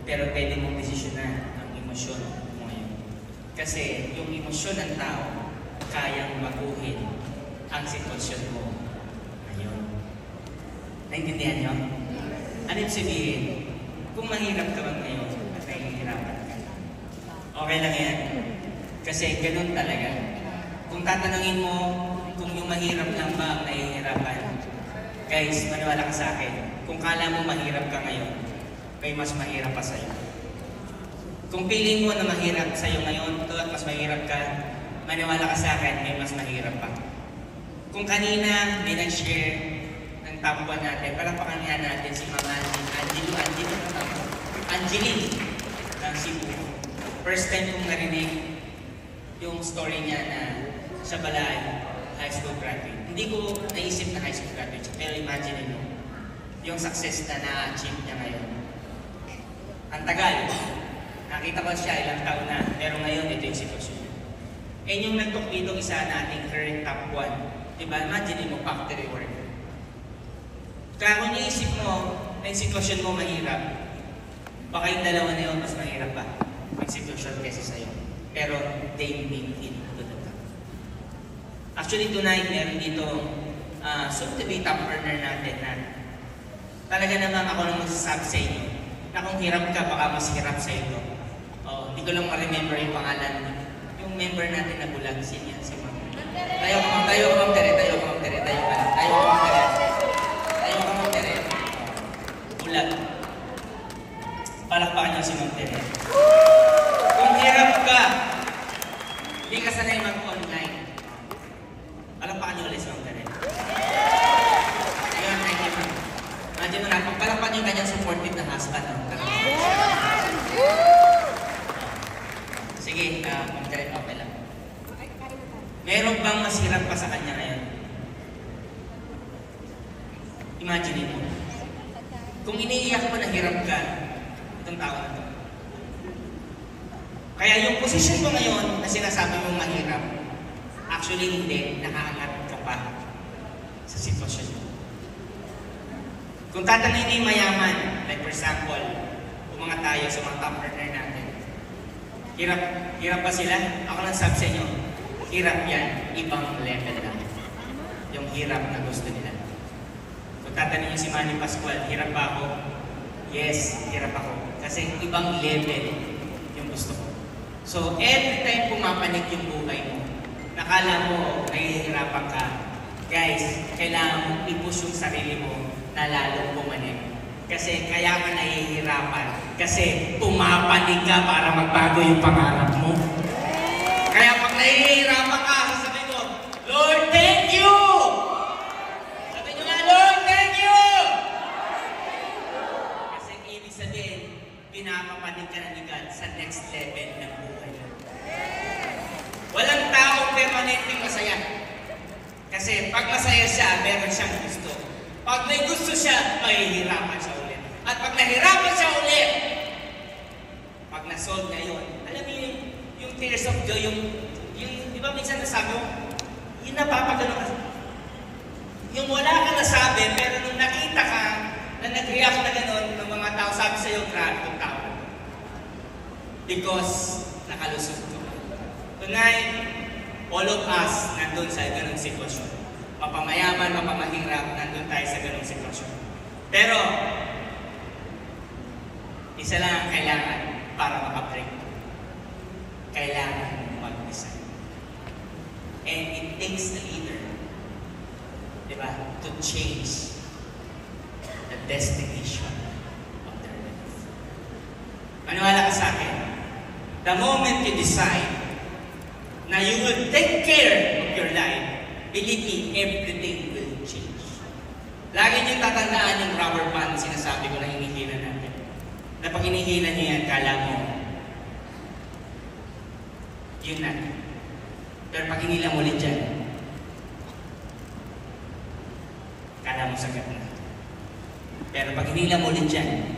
Pero pwede mong desisyonan ang emosyon mo ngayon. Kasi yung emosyon ng tao, kayang baguhin ang sitwasyon mo ngayon. Naintindihan nyo? Ano yung sabihin? Kung mahirap ka man ngayon at nahihirapan ka, okay lang yan. Kasi ganun talaga. Kung tatanungin mo kung yung mahirap lang ba ang nahihirapan, guys, maniwala ka sa akin. Kung kala mo mahirap ka ngayon, may mas mahirap pa sa'yo. Kung feeling mo na mahirap sa'yo ngayon, at mas mahirap ka, maniwala ka sa akin, may mas mahirap pa. Kung kanina may nag-share ng top 1 natin, palakpakan nga natin si Mama Angeline ng Cebu. First time kong narinig yung story niya na sa Balay, high school graduate. Hindi ko naisip na high school graduate, pero imagine mo, yung success na na-achieve niya ngayon. Ang tagal. Nakita ko siya ilang taon na, pero ngayon ito yung sitwasyon niya. And yung nagtok dito, isa nating current top 1. Diba? Imagine mo, factory worker. Kaya kung iisip mo na yung sitwasyon mo mahirap, baka yung dalawa na yun mas mahirap pa ang sitwasyon kesa sa'yo. Pero they make it to the top. Actually, tonight, meron dito soon to be top earner natin na talaga naman ako nang masasabi sa inyo na kung hirap ka, baka mas hirap sa ito. Hindi ko lang ma-remember yung pangalan. Yung member natin na bulag, si Ma'am. Tayo ka, Ma'am Tere. Bulag. Palakpakan niyo si Ma'am Tere. Kung hirap ka, hindi ka sanay mag-online. Palakpakan niyo ulit si Ma'am Tere. Ayun, thank you, Ma'am. Imagine mo na, pagpalakpakan niyo yung kanyang supportive na husband. Sige, Ma'am Tere, okay lang. Meron bang masirap pa sa kanya ngayon? Imagine mo. Kung iniiyak mo na hirap ka, itong tao na to. Kaya yung posisyon mo ngayon na sinasabi mong mahirap, actually hindi, nakaangat ka pa sa sitwasyon mo. Kung tatanungin na yung mayaman, like for example, mga tayo sa mga top earner natin, hirap ba sila? Ako lang sabi sa inyo, hirap yan, ibang level lang. Yung hirap na gusto nila. Kung tatanungin si Manny Pascual, hirap ba ako? Yes, hirap ako. Kasi ibang level yung gusto ko. So, every time pumapanik yung buhay mo, nakala mo, nahihirapan ka, guys, kailangan mong i-push yung sarili mo na lalong pumanik. Kasi kaya ka nahihirapan. Kasi pumapanig ka para magbago yung pangarap mo. Kaya pag nahihirapan ka, sasabihin mo, Lord, thank you! Sabihin nyo nga, Lord, thank you! Kasi ibig sabihin, pinapapanig ka na ni God sa next level ng buhay. Walang taong permanenteng masaya. Kasi pag masaya siya, meron siyang gusto. Pag may gusto siya, mahihirapan siya ulit. At pag nahirapan siya ulit, pag na-solve na yun, alam mo yung tears of joy, yung di ba minsan nasabi mo, yung napapagano ka. Yung wala ka nasabi, pero nung nakita ka, na nag-react na gano'n, ng mga tao, sabi sa'yo, grabe yung tao. Because nakalusot ko. Tonight, all of us nandun sa ganong sitwasyon. Mapamayaman, mapamahirap, nandun tayo sa ganong sitwasyon. Pero, isa lang ang kailangan para makabreak. Kailangan mag-decide. And it takes a leader, diba, to change the destination of their life. Maniwala ka sa akin, the moment you decide na you will take care of your life, believe me, everything will change. Lagi niyong tatandaan yung rubber band, sinasabi ko na hinihila natin. Na pag hinihila niyo yan, kala mo, yun na. Pero pag hinila mo ulit dyan, kala mo sagat na. Pero pag hinila mo ulit dyan,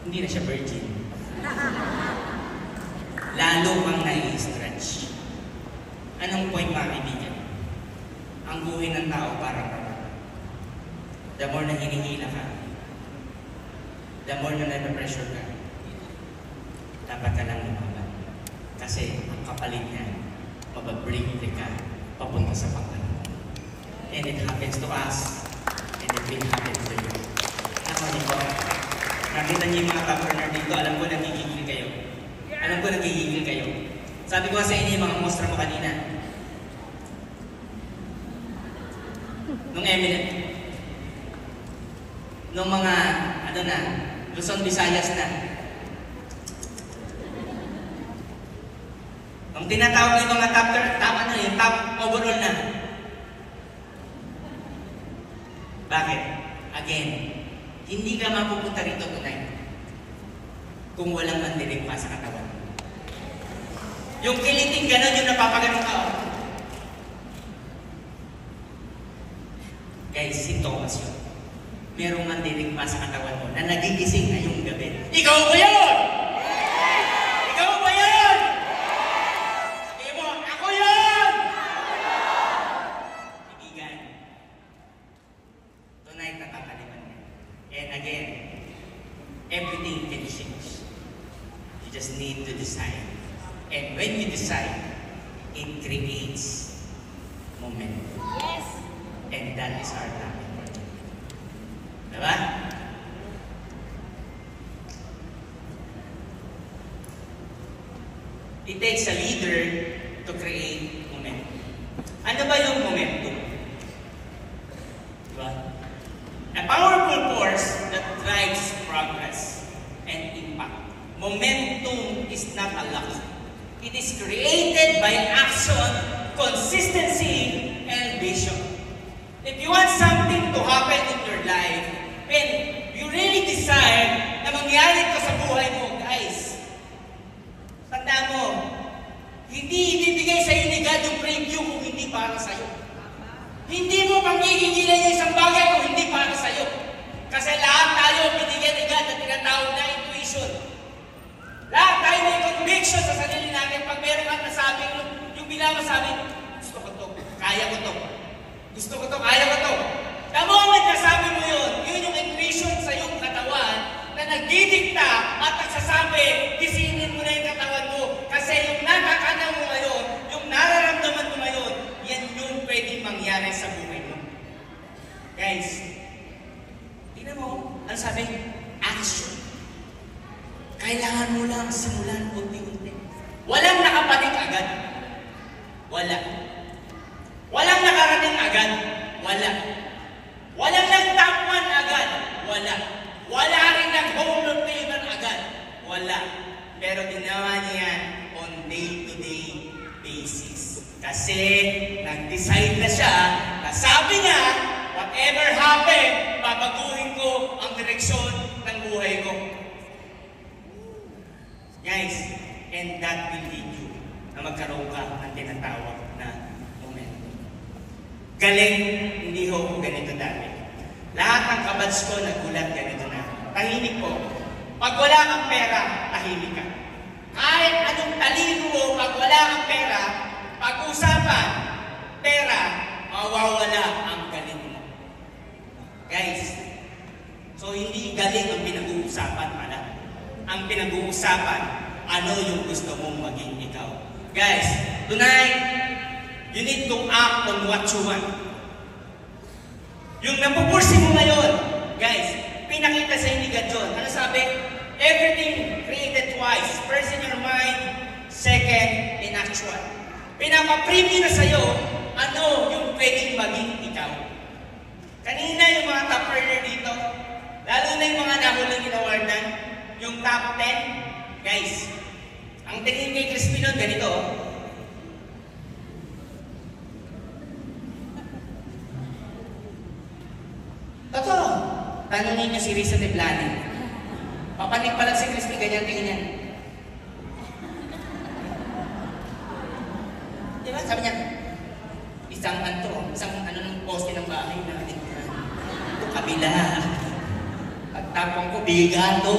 hindi na siya virgin. Lalo kang nai-stretch. Anong point, mga kaibigan? Ang buhay ng tao parang the more na hinihila ka, the more na na-pressure ka, dapat ka lang lumaban. Kasi ang kapalit niya, mababring ka papunta sa pangalaman. And it happens to us, and it will happen to you. Ako nito, nakita niyo yung mga top earner dito, alam ko nagigigil kayo. Alam ko nagigigil kayo. Sabi ko sa inyo yung mga mostra mo kanina. Nung eminent. Nung mga, ano na, Luzon, Visayas na. Nung tinatawag yung mga top overall na. Bakit? Again, hindi ka mapupunta rito tonight kung walang mandinig pa sa katawan. Yung kiliting gano'n, yung napapaganon ka. Guys, si Thomas yun. Merong mandinig pa sa katawan mo na nagigising ngayong gabi. Ikaw ba yun? Ikaw ba yun? Sabihin mo, ako yun! Ibigan. Tonight, nakakaliman niya. And again, everything can change. You just need to decide. And when you decide, it creates momentum. Yes. And that is our topic. Diba? It takes a leader to create momentum. Ano ba yung momentum? Diba? A powerful force that drives progress and impact. Momentum is not a luck. It is created by action, consistency, and vision. If you want something to happen in your life, and you really decide na mangyari ito sa buhay mo, guys, tanda mo, hindi ibibigay sa'yo ni God yung preview kung hindi para sa'yo. Hindi mo panggigigilan yung isang bagay kung hindi para sa'yo. Kasi lahat tayo binigyan ni God na tinatawag na intuition. Lahat tayo may conviction sa sarili natin. Pag meron kang nasabi, yung binamasabi, gusto ko to, kaya ko to. Gusto ko to, kaya ko to. The moment nasabi mo yun, yun yung intuition sa iyong katawan na nagdidikta at nagsasabi, gisingin mo na yung katawan mo. Kasi yung nakakanaw mo ngayon, yung nararamdaman mo ngayon, yan yun pwedeng mangyari sa buhay mo. Guys, tingnan mo, ano sabi? Action. Kailangan mo lang simulan unti-unti. Walang nakapanik agad. Wala. Walang nakarating agad. Wala. Walang nag-top 1 agad. Wala. Wala rin nag-home run agad. Wala. Pero ginawa niya yan on day-to-day basis. Kasi nag-decide na siya na sabi niya, whatever happen, babaguhin ko ang direksyon ng buhay ko. Guys, and that will lead you na magkaroon ka ng tinatawag na momentum. Galing, hindi ho ako ganito dati. Lahat ng kabats ko nagulat ganito na. Tahimik po. Pag wala kang pera, tahimik ka. Kahit anong talino mo, pag wala kang pera, pag-usapan, pera, mawawala ang galing mo. Guys, so hindi galing ang pinag-uusapan pala. Ang pinag-uusapan, ano yung gusto mong maging ikaw. Guys, tonight, you need to act on what you want. Yung napupursi mo ngayon, guys, pinakita sa inyo God yun. Ano sabi? Everything created twice. First in your mind, second in actual. Pinapa-preview na sa'yo, ano yung pwedeng maging ikaw. Kanina yung mga top earner dito, lalo na yung mga nahulang inawardan, yung top 10, guys, ang tingin kay Crispy nun, ganito. Totoo. Tanungin niyo si Risa Teblani. Papanik pa lang si Crispy, ganyan tingin yan. Diba? Sabi niya, isang ano ng poste ng bahay na ito kabila. Pagtapong ko, bigato.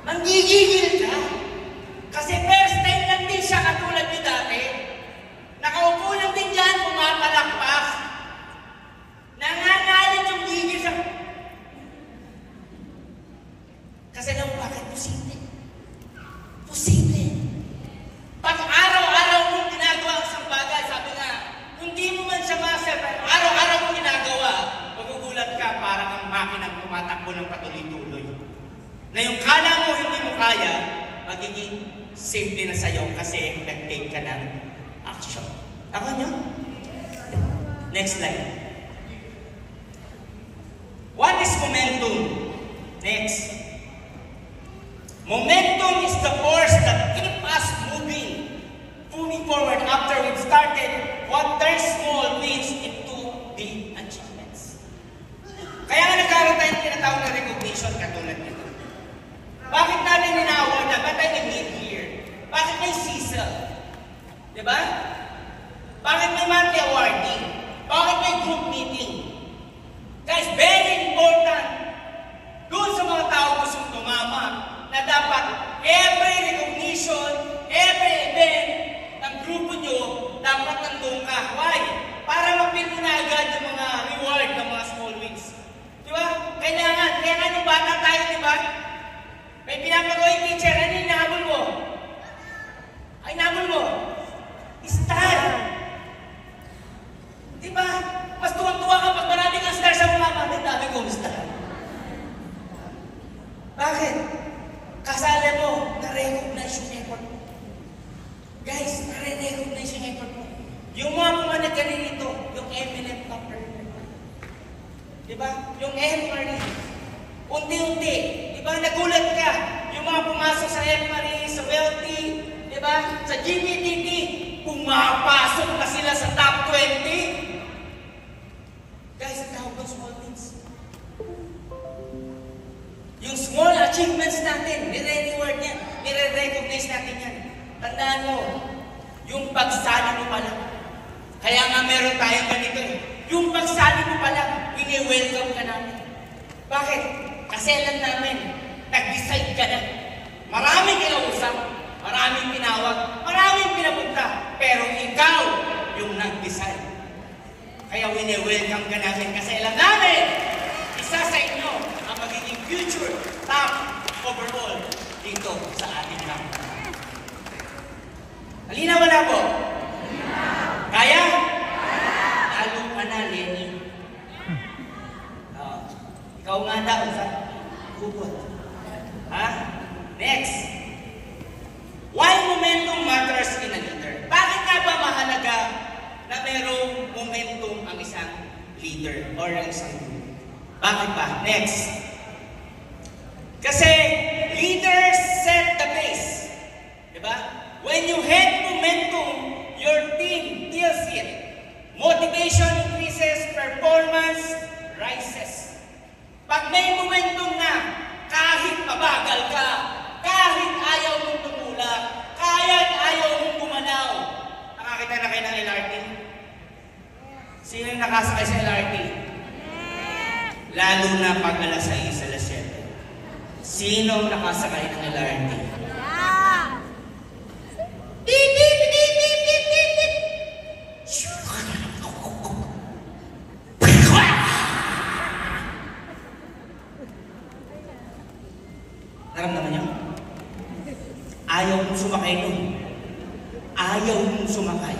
Manggigigil ka. Kasi first time lang din siya katulad niyo dati. Nakaupo lang din dyan, pumapalakpak. Nangangalit yung tatakbo ng patuloy-tuloy. Na yung kala mo hindi mo kaya, magiging simple na sa'yo kasi nag-take ka ng action. Ako nyo? Next slide. What is momentum? Next. Momentum is the force that keeps us moving forward after we've started what turns small wins into big achievements. Kaya nga nagkaroon tayong tinatawag na recognition katulad nito. Bakit natin in-award na? Ba't tayo nag-mid-year? Bakit may CISA? Diba? Bakit may monthly awarding? Bakit may group meeting? Guys, very important doon sa mga tao gustong tumama na dapat every recognition, every event ng grupo nyo, dapat nandun ka. Why? Para mapil mo na agad yung mga reward ng mga small wins. Diba? Kailangan. Kaya nga nung bata tayo, diba? May pinapagawa yung teacher, ano yung nahabol mo? Ay, nahabol mo? Star! Diba? Mas tuwang-tuwa ka pag marami kang star sa mga kapatid. Dami kong star. Bakit? Kasali mo, na-recognize yung effort mo. Guys, na-recognize yung effort mo. Yung mga pumanag ka nito, yung eminent topper. Diba? Yung Emory. Unti-unti. Diba? Nagulat ka. Yung mga pumasok sa Emory, sa Wealthy, diba? Sa GPTT, pumapasok na sila sa top 20. Guys, ang tawag ng small wins. Yung small achievements natin, nire-reward yan, nire-recognize natin yan. Tandaan mo, yung pagsali mo pa lang. Kaya nga meron tayong ganito eh. Yung pagsali mo pa lang, wini-welcome ka namin. Bakit? Kasi alam namin, nag-decide ka na. Maraming kinausap, maraming tinawag, maraming pinapunta. Pero ikaw, yung nag-decide. Kaya wini-welcome ka namin kasi alam namin, isa sa inyo ang magiging future top overall dito sa ating camp. Halina wala po? Kaya? Lalo ka na, Lenny. Ikaw nga daw sa hugot. Ha? Next. Why momentum matters in a leader? Bakit nga ba mahalaga na mayroong momentum ang isang leader or ang isang group? Bakit ba? Next. Kasi leaders set the pace. Diba? When you have momentum, your team feels it. Motivation increases, performance rises. Pag may momentum na, kahit mabagal ka, kahit ayaw mong tumulak, kahit ayaw mong gumalaw. Nakakita na kayo ng LRT? Sino yung nakasakay sa LRT? Lalo na pag alas 6, alas 7. Sino nakasakay ng LRT? Beep, beep, beep, beep, beep, beep, beep. Naramdaman niyo? Ayaw mong sumakay nun. Ayaw mong sumakay.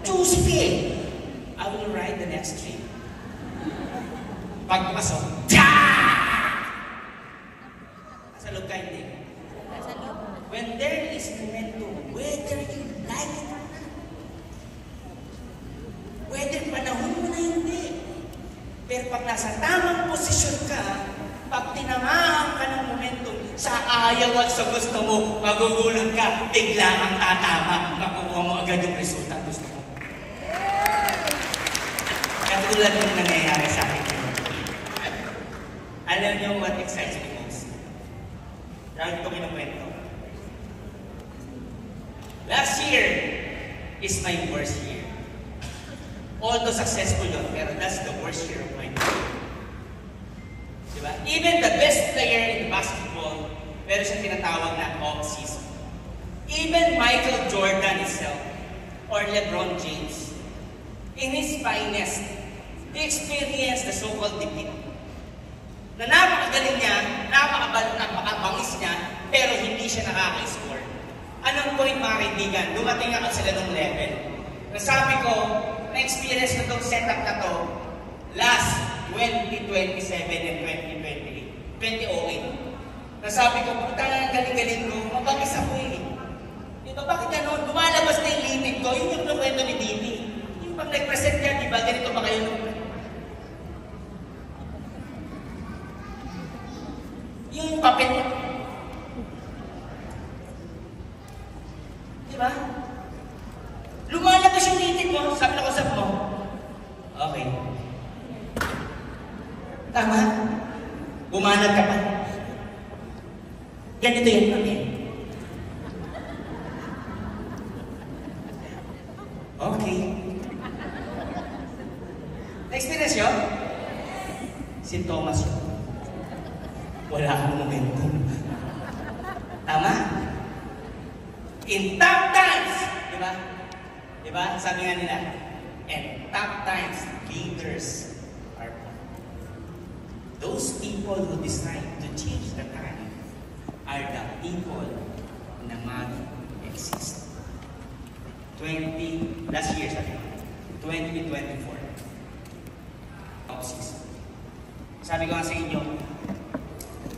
Choose it. I will ride the next train. Pagpasok, nasa loob ka hindi. When there is momentum, whether you like it or not, whether panahon mo na hindi, pero pag nasa tamang posisyon ka, pag tinamaan ka ng momentum, sa ayaw at sa gusto mo, magugulat ka, bigla kang tatama, makukuha mo agad yung resulta gusto mo. Katulad ng nangyayari sa akin. Alam niyo what excites me most? Dahil ito kinukwento. Last year is my worst year. Although successful yun, pero that's the worst year of my life. Diba? Even the best player in basketball, meron siyang tinatawag na off-season. Even Michael Jordan himself, or LeBron James, in his finest, he experienced the so-called defeat. Na napakagaling niya, napakabangis niya, pero hindi siya nakaka-score. Anong point mga kaibigan? Dumating ako sila ng level. Nasabi ko, na-experience ko itong setup na to last 2027 and 2028. 2008. Nasabi ko, puta na ang galing-galing ko, mabagis ako eh. Diba, bakit gano'n? Lumalabas na yung limit ko, yun yung kwento ni Dini. Yung pag nag-present ka, diba, ganito ba kayo? Yung papel mo. Diba? Lumalabas yung limit mo, sabi na kusap mo. Okay. Tama? Bumanag ka pa. Ganito yung papel. Okay. Na-experience yun? Si Thomas yun. Wala akong momentum. Tama? In tough times, diba? Diba? Sabi nga nila, in tough times, leaders are born. Those people who decide to change the time are the people na mag-exist. Last year, sabi ko, 2024. Off-season. Sabi ko nga sa inyo,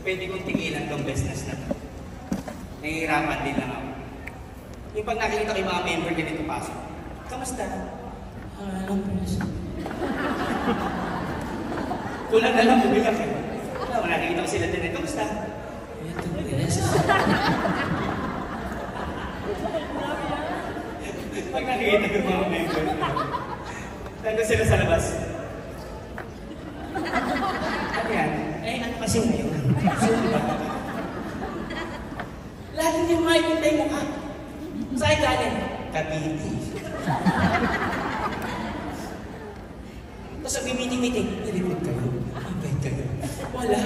pwede kong tigilan tong business na to. Nahihirapan din lang ako. Yung pag nakikita ko yung mga member ganito pasok, kamusta? Anong pwede? Kulang na lang, bumilang kayo. Nakikita ko sila din, kamusta? Ito, pwede. Pag nakikita ko mga member, nandun sila sa labas. Ano yan? Ano kasi ngayon? Lahat hindi makikita yung mukha. Saan galing? Cavite. Tapos sa meeting, nilipid kayo. Invite kayo. Wala.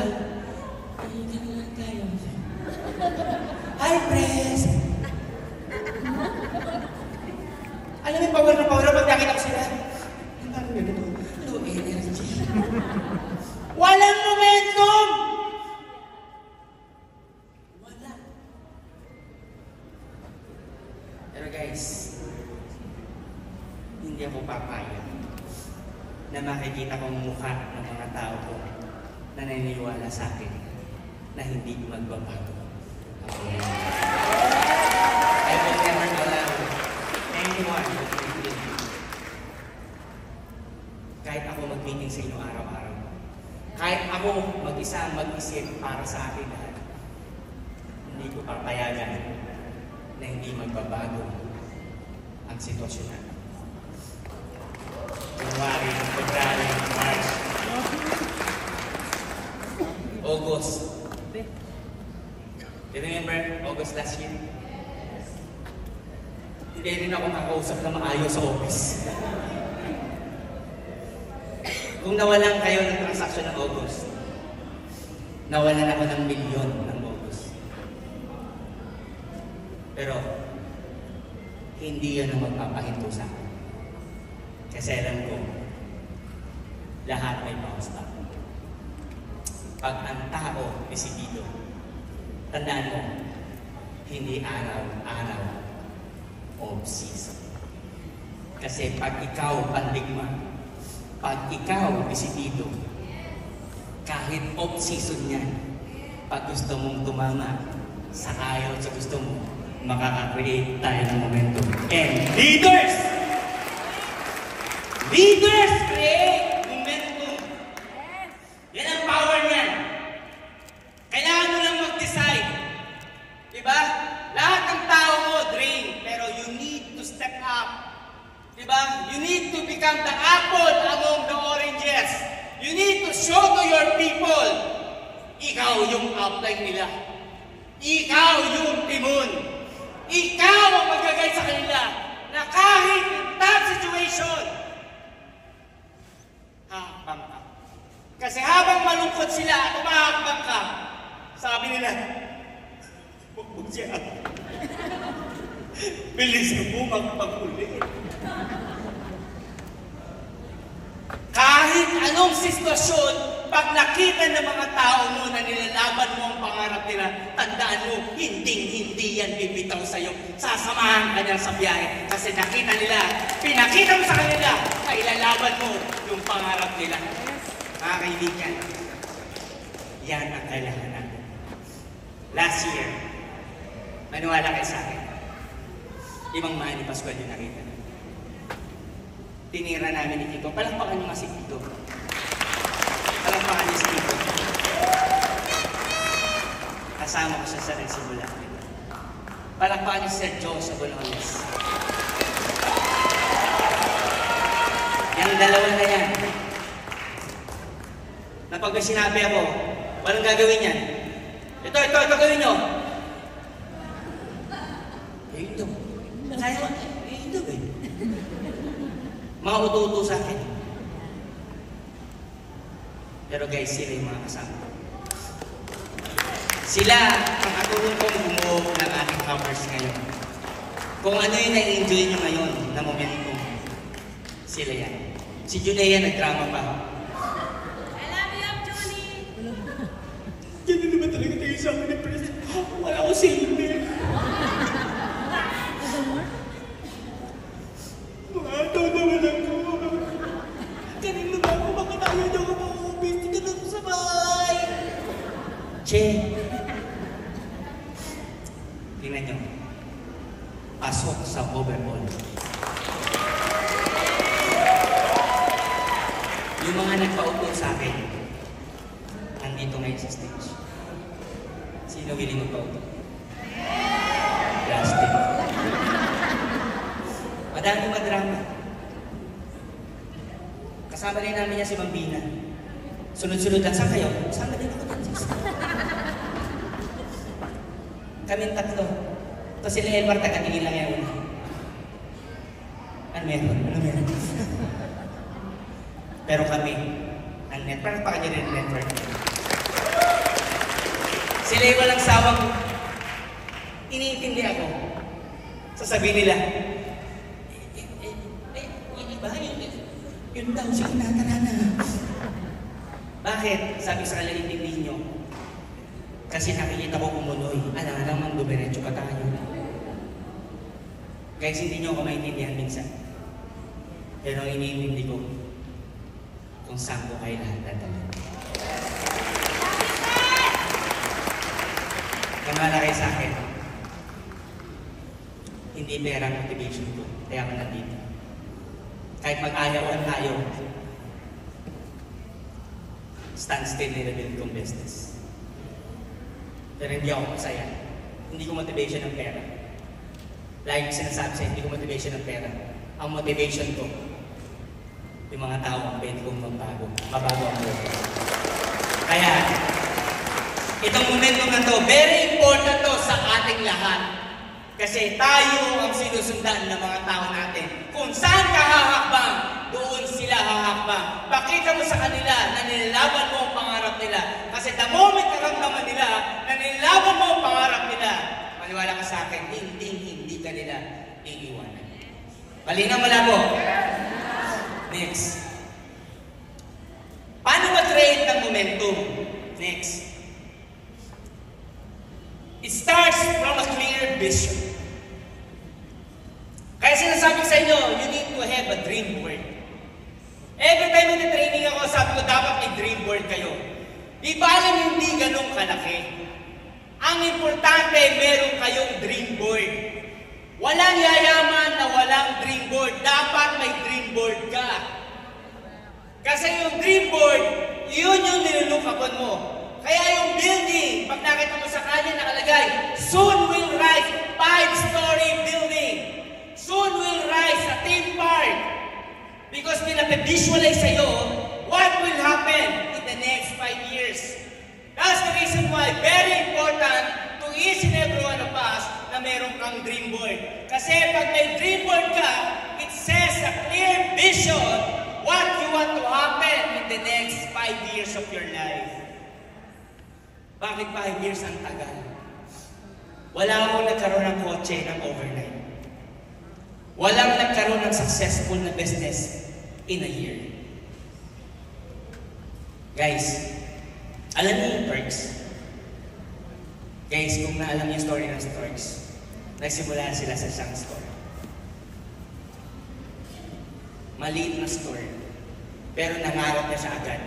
Ganun lang tayo. Hi, press! Alam mo yung power na pag nakita ko sila. Ano ganito? Low energy. Walang momentum! Wala. Pero guys, hindi ako papayag na makikita kong mukha ng mga tao ko na naniniwala sa akin na hindi magbabago. Okay. I will never allow anyone to think. Kahit ako mag-meeting sa inyo araw-araw, kahit ako mag-isa mag-isip para sa akin lahat, hindi ko papayagan na hindi magbabago ang sitwasyon natin. January, February, March, August. Do you remember August last year? Hindi rin ako makausap na maayos sa office. Kung nawalan kayo ng transaction ng August, nawalan ako ng milyon ng August. Pero, hindi yan ang magpapahinto sa akin. Kasi alam ko, lahat may bounce back. Pag ang tao desidido, tandaan mo, hindi araw-araw off-season. Kasi pag ikaw pandigma, pag ikaw desidido, kahit off-season yan, pag gusto mong tumama sa ayaw sa gusto mo, makaka-create tayo ng momentum. And leaders create momentum. Yan ang power niyan. Kailangan mo lang mag-decide. Diba? Lahat ng tao mo drain, pero you need to step up. Diba? You need to become the apple among the oranges. You need to show to your people, ikaw yung upline nila. Ikaw yung timon. Ikaw ang mag-guide sa kanila na kahit in tough situation, hakbang ka. Kasi habang malungkot sila at umahakbang ka, sabi nila, huwag siya. Bilisan mo magpag-ulit. Kahit anong sitwasyon, pag nakita ng mga tao mo na nilalaban mo ang pangarap nila, tandaan mo, hindi yan bibitaw sa'yo. Sasamahan ka niyan sa biyahe. Kasi nakita nila, pinakita mo sa kanila na ilalaban mo yung pangarap nila. Mga kaibigan, Yan ang kailangan natin. Last year, maniwala kayo sa akin, ibang Manny Pascual yung nakita. Tinira namin ni Tito. Palakpakan nyo nga si Tito. Palakpakan niyo si Tito. Kasama ko siya sa nagsimula. Palakpakan niyo si Sir Joe sa Bolones. Yung dalawa na yan. Na pag may sinabi ako, walang gagawin yan. Ito gawin nyo. Ito. Kaya mo, ito eh. Mga uto-uto sa akin. Pero guys, sila yung mga kasama. Sila ang katulong kong bumuo ng ating covers ngayon. Kung ano yung na-enjoy nyo ngayon na momentum, sila yan. Si Junea nagdrama pa. I love you, Johnny! Ganun naman talaga tayo sa akin ni Pres. Wala ko silver. Mga naman ako. Kanina ba ako makatayo niyo ako mga ubis? Hindi ka lang sa bahay. Che. Tingnan niyo. Pasok sa overall. Yung mga nagpaupo sa akin, andito ngayon sa stage. Sino willing magpaupo? Plastic. Madami madrama. Kasama rin namin niya si Bambina. Sunod-sunod lang. Saan kayo? Kasama din ako dyan. Kaming tatlo. Ito sila Elmar, taga-tingin lang yan. Ano meron? Pero kami, ang network, pakanya rin ang network. Sila yung walang sawang iniintindi ako. Sasabihin nila, yung iba, yun daw siya kinatarana. Bakit? Sabi sa kanila, intindihin nyo. Kasi nakikita ko kumunoy. Alam mang dumiretso ka tayo. Guys, hindi nyo ako maintindihan minsan. Pero ang iniintindi ko, kung saan ko kayo lahat dadalhin. Kamala kayo sa akin. Hindi pera motivation ko. Kaya ako nandito. Kahit mag-ayawan tayo, stand still nila-build kong business. Pero hindi ako masaya. Hindi ko motivation ng pera. Lagi ko sinasabi sa'yo, hindi ko motivation ng pera. Ang motivation ko, yung mga tao ang pwede kong mabago ang buhay. Kaya, itong momentum na to, very important to sa ating lahat. Kasi tayo ang sinusundan ng mga tao natin. Kung saan ka hahakbang, doon sila hahakbang. Pakita mo sa kanila na nilalaban mo ang pangarap nila. Kasi the moment karamdaman nila na nilalaban mo ang pangarap nila, maniwala ka sa akin, hindi ka nila iiwanan. Malinaw malabo. Next. Paano mag-create ng momentum? Next. It starts from a clear vision. Kaya sinasabi ko sa inyo, you need to have a dream board. Every time na training ako, sabi ko dapat may dream board kayo. Di ba alam hindi ganun kalaki? Ang importante, meron kayong dream board. Walang yayaman na walang dream board. Dapat may dream board ka. Kasi yung dream board, yun yung nilulukapon mo. Kaya yung building, pag nakita mo sa kanya nakalagay, soon will rise 5-story building. Soon will rise a theme park. Because pinapivisualize sa'yo what will happen in the next 5 years. That's the reason why very important to each and every one of us na meron kang dream board. Kasi pag may dream board ka, it says a clear vision what you want to happen in the next 5 years of your life. Bakit 5 years ang tagal? Wala akong nagkaroon ng kotse ng overnight. Walang nagkaroon ng successful na business in a year. Guys, alam niyo yung Turks? Guys, kung naalam niyo yung story ng Turks, nagsimula sila sa isang store. Maliit na store, pero nangarap na siya agad.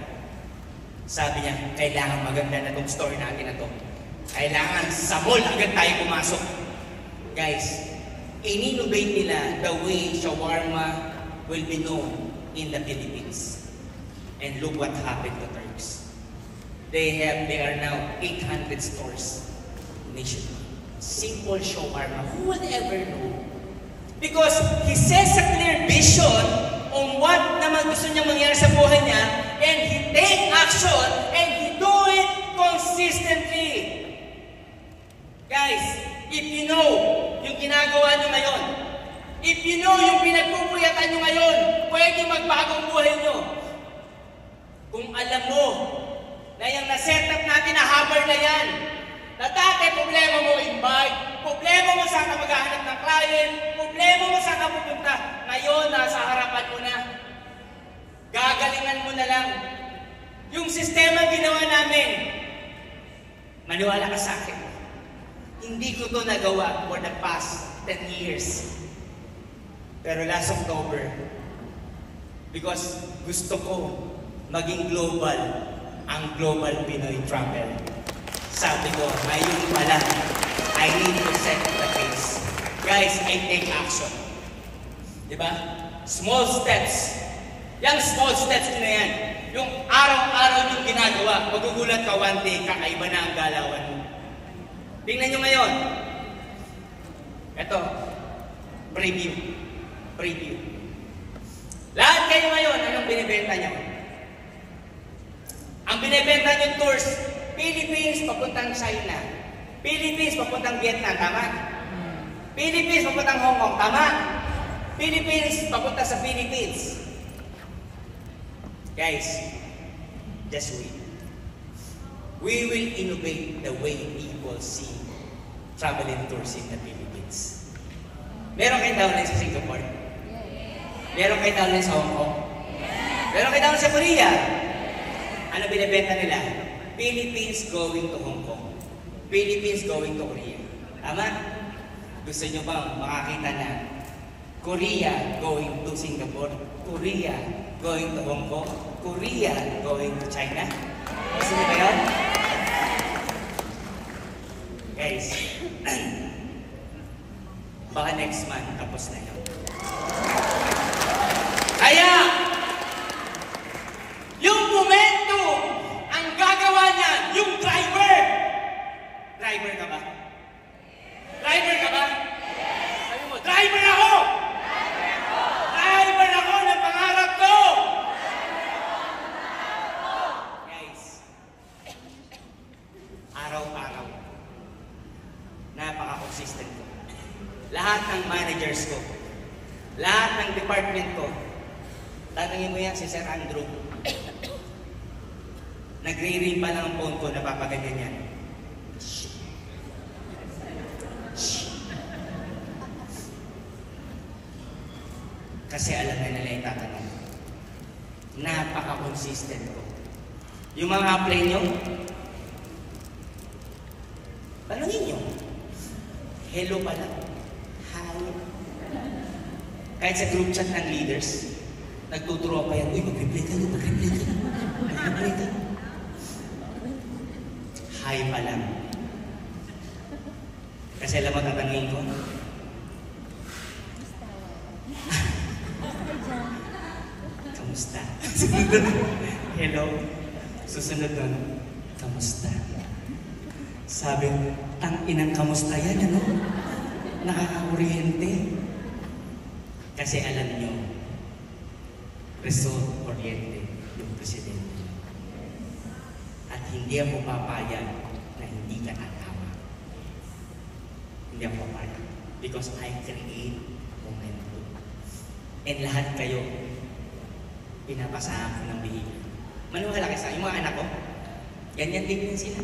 Sabi niya, kailangan maganda na tong store natin na to. Kailangan sa mall agad tayo pumasok. Guys, in-innovate nila the way shawarma will be known in the Philippines. And look what happened to Turks. They are now 800 stores nationwide. Simple shawarma. Who would ever know? Because he sets a clear vision on what naman gusto niyang mangyari sa buhay niya, and he take action, and he do it consistently. Guys, if you know yung ginagawa niyo ngayon, if you know yung pinagpupuyatan niyo ngayon, pwede magbagong buhay niyo. Kung alam mo na yung na-set up natin na habal na yan, na dati problema mo invite, problema mo saan ka maghahanap ng client, problema mo saan ka pupunta, ngayon nasa harapan mo na. Gagalingan mo na lang. Yung sistema ginawa namin, maniwala ka sa akin, hindi ko to nagawa for the past 10 years. Pero last October, because gusto ko maging global, ang Global Pinoy Travel. Sabi ko, ngayon pala, I need to set the pace. Guys, I take action. Diba? Small steps. Yang small steps na yan. Yung araw-araw yung ginagawa, magugulat ka one day, kakaiba na ang galawan mo. Tingnan nyo ngayon. Ito, preview. Preview. Lahat kayo ngayon, anong binibenta nyo? Ang binibenta nyo tours, Philippines papuntang China. Philippines papuntang Vietnam, tama? Philippines papuntang Hong Kong, tama? Philippines papunta sa Philippines. Guys, just wait. We will innovate the way people see travel and tours in the Philippines. Meron kayo downline sa Singapore? Meron kayo downline sa Hong Kong? Meron kayo downline sa Korea? Ano binibenta nila? Philippines going to Hong Kong. Philippines going to Korea. Tama? Gusto nyo bang makakita na Korea going to Singapore? Korea going to Hong Kong? Korea going to China? Gusto nyo ba yun? Guys, baka next month tapos na yun. Kaya, yung momento, ang gagawa niya, yung driver. Driver ka ba? Driver ka ba? Sabi mo, driver ako! Driver ako ng pangarap ko! Guys, araw-araw, napaka-consistent ko. Lahat ng managers ko, lahat ng department ko, tatangin mo yan si Sir Andrew. Nagre-ring pa lang ang phone ko, napapaganyan yan. Kasi alam na nila yung tatanong. Napaka-consistent ko. Yung mga apply nyo, tanongin nyo. Hello pa lang. Hi. Kahit sa group chat ng leaders, nagtuturo pa yan, uy, mag-reply ka na, mag-reply ka na. Mag-reply ka na. Hi pa lang. Kasi alam mo, tatanungin ko, kamusta? Hello. Susunod nun, kamusta? Sabi, tang-inang kamusta yan, ano? Nakakakuryente. Kasi alam nyo, result-oriented yung presidente. At hindi ako papayag na hindi ka tatawa. Hindi ako papayag. Because I create momentum. And lahat kayo, pinapasahan ko ng behavior. Maniwala kayo sa yung mga anak ko, ganyan din yan sila.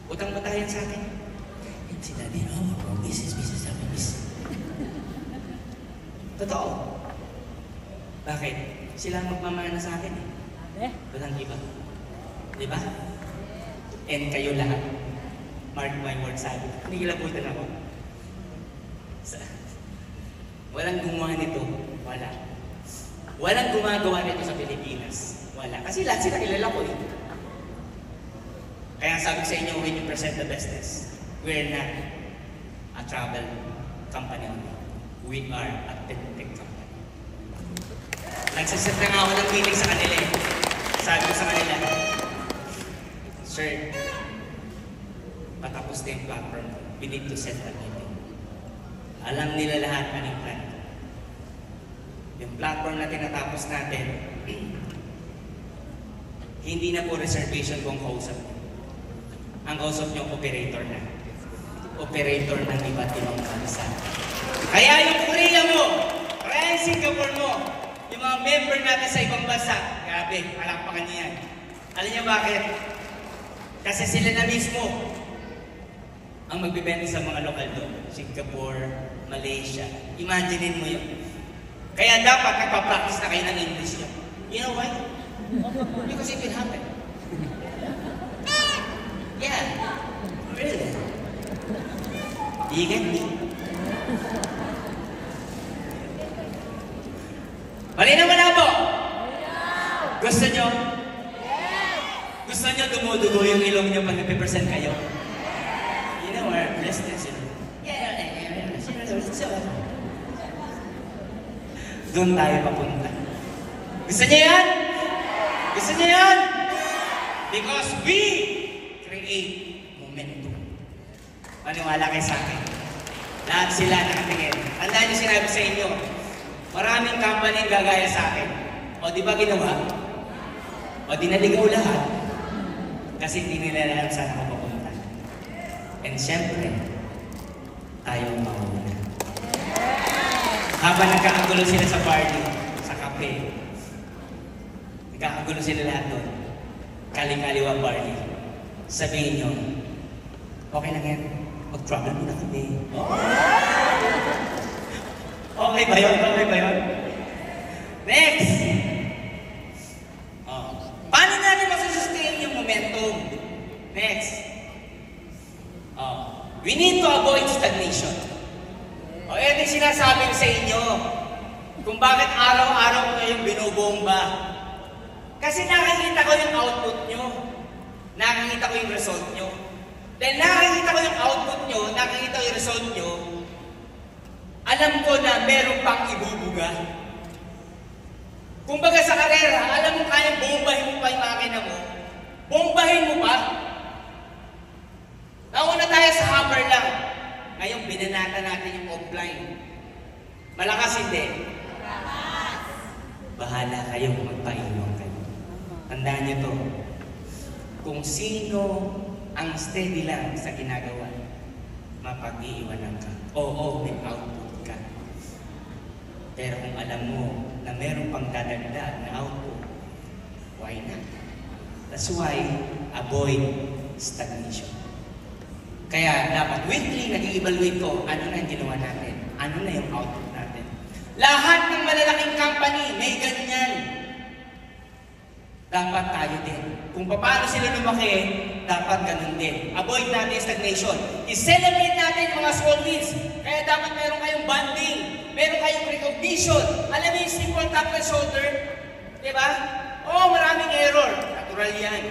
Utang-batayan sa akin. And si Daddy, oh, business, totoo. Bakit? Sila magmamana sa akin eh. Walang iba. Diba? And kayo lahat. Mark my words, sabi. Nigilabutan ako. Walang gumawa nito. Wala. Walang gumagawa nito sa Pilipinas. Wala. Kasi lahat sila kilala ko eh. sabi ko sa inyo, when you present the business, we're not a travel company. We are a tech company. Nagsaset na nga ako ng meeting sa kanila eh. Sabi ko sa kanila, Sir, patapos na yung platform. We need to set a meeting. Alam nila lahat anong plan. Yung platform na tinatapos natin, hindi na po reservation kung kausap nyo. Ang kausap nyo, operator na. Operator ng iba't ibang bansa. Kaya yung Korea mo, kaya yung Singapore mo, yung mga member natin sa ibang bansa, grabe, palakpakan niya yan. Alam niyo bakit? Kasi sila na mismo ang magbibenta sa mga lokal doon. Singapore, Malaysia. Imaginein mo yun. Kaya dapat nagpa-practice na kayo ng English nyo. You know why? Because it will happen. Yeah. Really. You get me? Malinaw mo na po? Gusto nyo? Gusto nyo dumudugo yung ilong nyo pag nagpe-present kayo? You know, our presidents, you know. Doon tayo papunta. Gusto nyo yan? Gusto nyo yan? Because we create momentum. Maniwala kayo sa akin. Lahat sila nakatingin. Tandaan nyo sinabi sa inyo, maraming company gagaya sa akin. O di ba ginawa? O di naligaw lahat. Kasi hindi nila alam saan ako papunta. And syempre, tayo ang mauna. Habang nagkakagulo sila sa party, sa kape, nagkakagulo sila lahat doon. Kaling-kaliwa party. Sabihin nyo, okay lang yan. Mag-travel muna kami. Okay ba yun? Okay ba yun? Next! Paano natin masusustain yung momentum? Next. We need to avoid stagnation. Ito yung sinasabi ko sa inyo kung bakit araw-araw ko kayong binubomba. Kasi nakikita ko yung output nyo. Nakikita ko yung result nyo. Dahil nakikita ko yung output nyo, nakikita ko yung result nyo, alam ko na meron pang ibubuga. Kung baga sa karera, alam mo kaya bombahin mo pa yung makina mo, bombahin mo pa. Nauna tayo sa hammer lang. Ngayon, binanata natin yung offline. Malakas hindi? Malakas! Bahala kayong magpainom kayo. Tandaan niyo to. Kung sino ang steady lang sa ginagawa, mapag-iiwanan ka. Oo, may output ka. Pero kung alam mo na meron pang dadagdag na output, why not? That's why, avoid stagnation. Kaya dapat weekly nag-i-evaluate ko ano na yung ginawa natin, ano na yung output natin. Lahat ng malalaking company may ganyan. Dapat tayo din. Kung paano sila lumaki, dapat ganun din. Avoid natin stagnation. I-celebrate natin yung mga small wins. Kaya dapat meron kayong bonding, meron kayong recognition. Alam mo yung simple tap and shoulder? Diba? Oo, maraming error. Natural yan.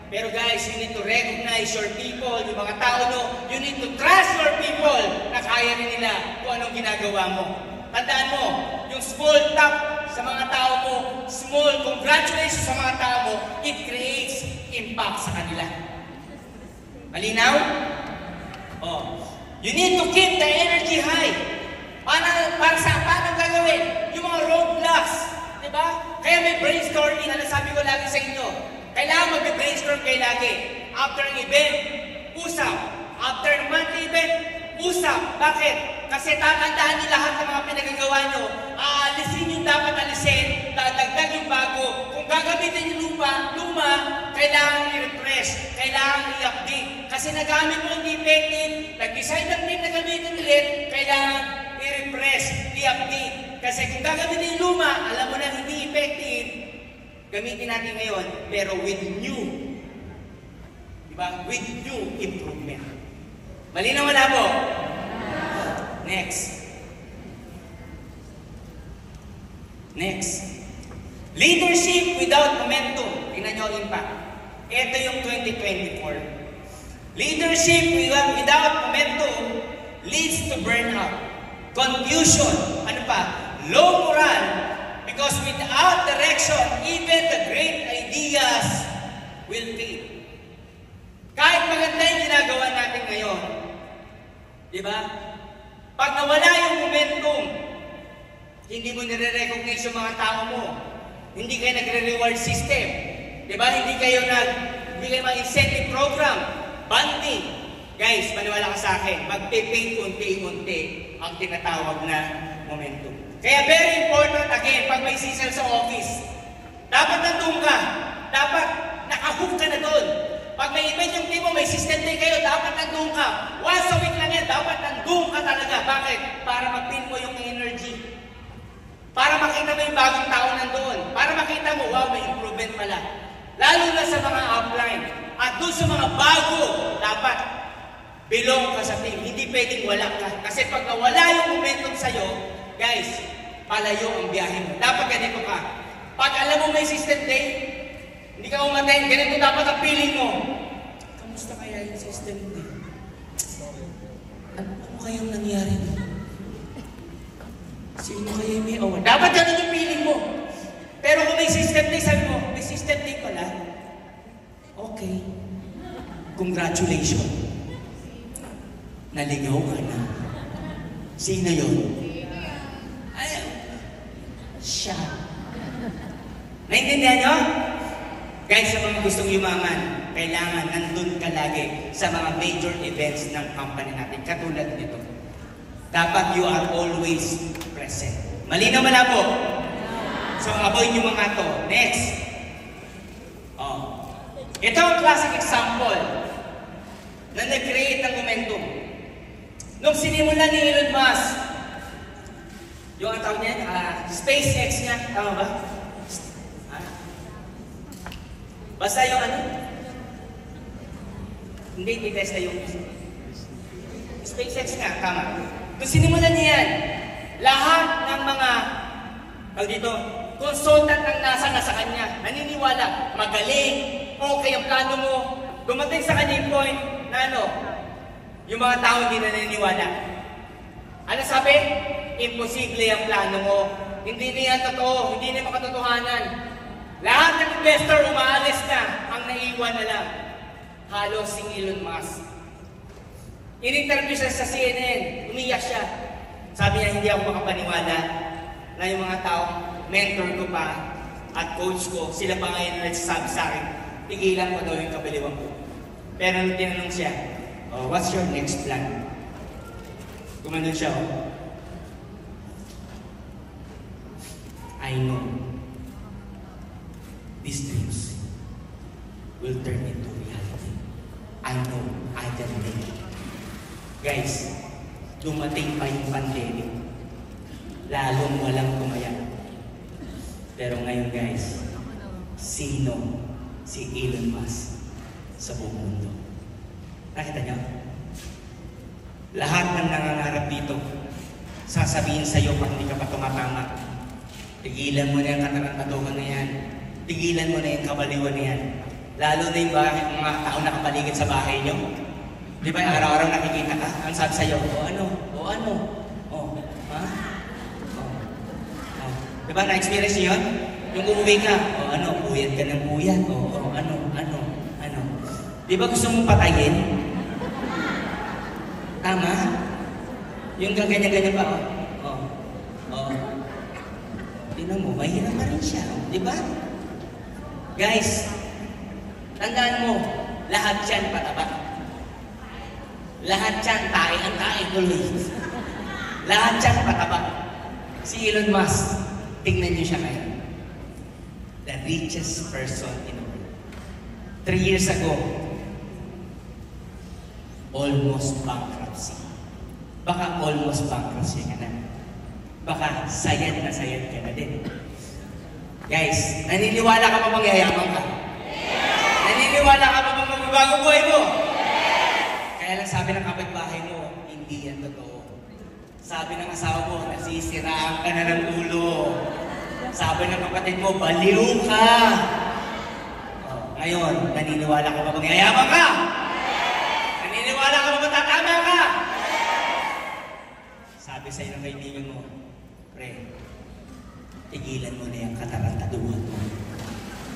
Pero guys, you need to recognize your people, yung mga tao nyo. You need to trust your people na kaya rin nila kung anong ginagawa mo. Tandaan mo, yung small tap sa mga tao mo, small congratulations sa mga tao mo, it creates impact sa kanila. Malinaw? You need to keep the energy high. Paano gagawin? Yung mga roadblocks. Diba? Kaya may brainstorming, ano sabi ko lagi sa inyo? Kailangan mag-brainstorm kayo lagi. After an event, usap. After a monthly event, usap. Bakit? Kasi tatandaan nyo lahat ng mga pinagagawa nyo. Aalisin yung dapat alisin, dadagdag yung bago. Kung gagamitin yung luma, kailangan i-refresh, kailangan i-update. Kasi nagamit mo hindi effective, nag-decide ng team na gamitin ulit, kailangan i-refresh, i-update. Kasi kung gagamitin yung luma, alam mo na hindi effective, gamitin natin ngayon, pero with new. Diba? With new improvement. Malinaw wala po? Next. Leadership without momentum. Tingnan nyo ang impact. Ito yung 2024. Leadership without momentum leads to burnout, confusion, ano pa, low morale, because without direction, even the great ideas will fail. Kahit maganda yung ginagawa natin ngayon, di ba? Pag nawala yung momentum, hindi mo nire-recognize yung mga tao mo, hindi kayo nagre-reward system, di ba? Hindi kayo mag-incentive program, banding. Guys, maniwala ka sa akin, magpe-paint unti-unti ang tinatawag na momentum. Kaya very important, again, pag may season sa office, dapat nandun ka. Dapat nakahook ka na doon. Pag may event yung team mo, may system day kayo, dapat nandun ka. Once a week lang yan, dapat nandun ka talaga. Bakit? Para mag-pin mo yung energy. Para makita mo yung bagong tao nandun. Para makita mo, wow, may improvement pala. Lalo na sa mga upline. At doon sa mga bago, dapat belong ka sa team. Hindi pwedeng wala ka. Kasi pag nawala yung momentum sa'yo, guys, palayo ang biyahe mo. Dapat ganito ka. Pag alam mo may system day, hindi ka umaten, ganito dapat ang feeling mo. Kamusta kaya yung system day? Ano kayang nangyari mo? Sino kaya yung may awan? Dapat ganun yung feeling mo. Pero kung may system day, sabi mo, may system day pala. Okay. Congratulations. Naligaw ka na. Sino yun? Ay, siya. Naintindihan nyo? Guys, sa mga gustong yumaman, kailangan nandun ka lagi sa mga major events ng company natin. Katulad nito. Dapat you are always present. Malinaw malabo? So, avoid yung mga to. Next. Oh. Ito ang classic example na nag-create ng momentum. Nung sinimulan ni Elon Musk, yung ang tawag niya, SpaceX niya, tama ba? Basta yung ano? Hindi test na yung SpaceX nga, tama. Nung sinimulan niya yan, lahat ng mga, dito, consultant ng NASA na sa kanya, naniniwala, magaling, okay ang plano mo, dumating sa kanya yung point na ano, yung mga tao hindi naniniwala. Ano sabi? Imposible ang plano mo. Hindi niya totoo, hindi niya makatotohanan. Lahat ng investor umaalis na, ang naiwan na lang. Halos si Elon Musk. In-interview siya sa CNN, umiyak siya. Sabi niya, hindi ako makapaniwala na yung mga tao, mentor ko pa at coach ko, sila pa ngayon nagsasabi sa akin, tigilan ko daw yung kabiliwang ko. Pero nung tinanong siya, oh, what's your next plan? Kumanon siya, oh. I know these dreams will turn into reality. I know I can make it. Guys, dumating pa yung pandemic. Lalong walang tumaya. Pero ngayon guys, sino si Elon Musk sa buong mundo? Nakita niyo? Lahat ng nangangarap dito, sasabihin sa iyo pag hindi ka pa tumatama, tigilan mo na yung katarantaduhan na yan. Tigilan mo na yung kabaliwan na yan. Lalo na yung mga tao nakapaligid sa bahay niyo. Di ba, araw-araw nakikita ka? Ang sabi sa'yo, o ano? O ano? O, ha? O, o. Di ba, na-experience niyo yun? Yung umuwi ka, o ano? Puyat ka ng puyat. O ano? Ano? Di ba gusto mong patayin? Tama? Yung ganyan-ganyan pa, o. Tingnan mo, mahirap pa rin siya. Di ba? Guys, tandaan mo, lahat yan pataba. Lahat yan, ang tae tuloy. Lahat yan pataba. Si Elon Musk, tingnan niyo siya ngayon. The richest person in the world. 3 years ago, almost bankruptcy. Baka almost bankruptcy ka na. Baka sayad na din. Guys, naniniwala ka pa magyayaman ka? Yes! Naniniwala ka pa magbabago buhay mo? Yes! Kaya lang sabi ng kapitbahay mo, hindi yan totoo. Sabi ng asawa mo, nasisiraan ka na ng ulo. Sabi ng kapatid mo, baliw ka. Ngayon, naniniwala ka pa magyayaman ka? Yes! Naniniwala ka ba matatama ka? Sabi sa'yo ng kaibigan mo, pre, tigilan mo na yung katarantaduhan mo.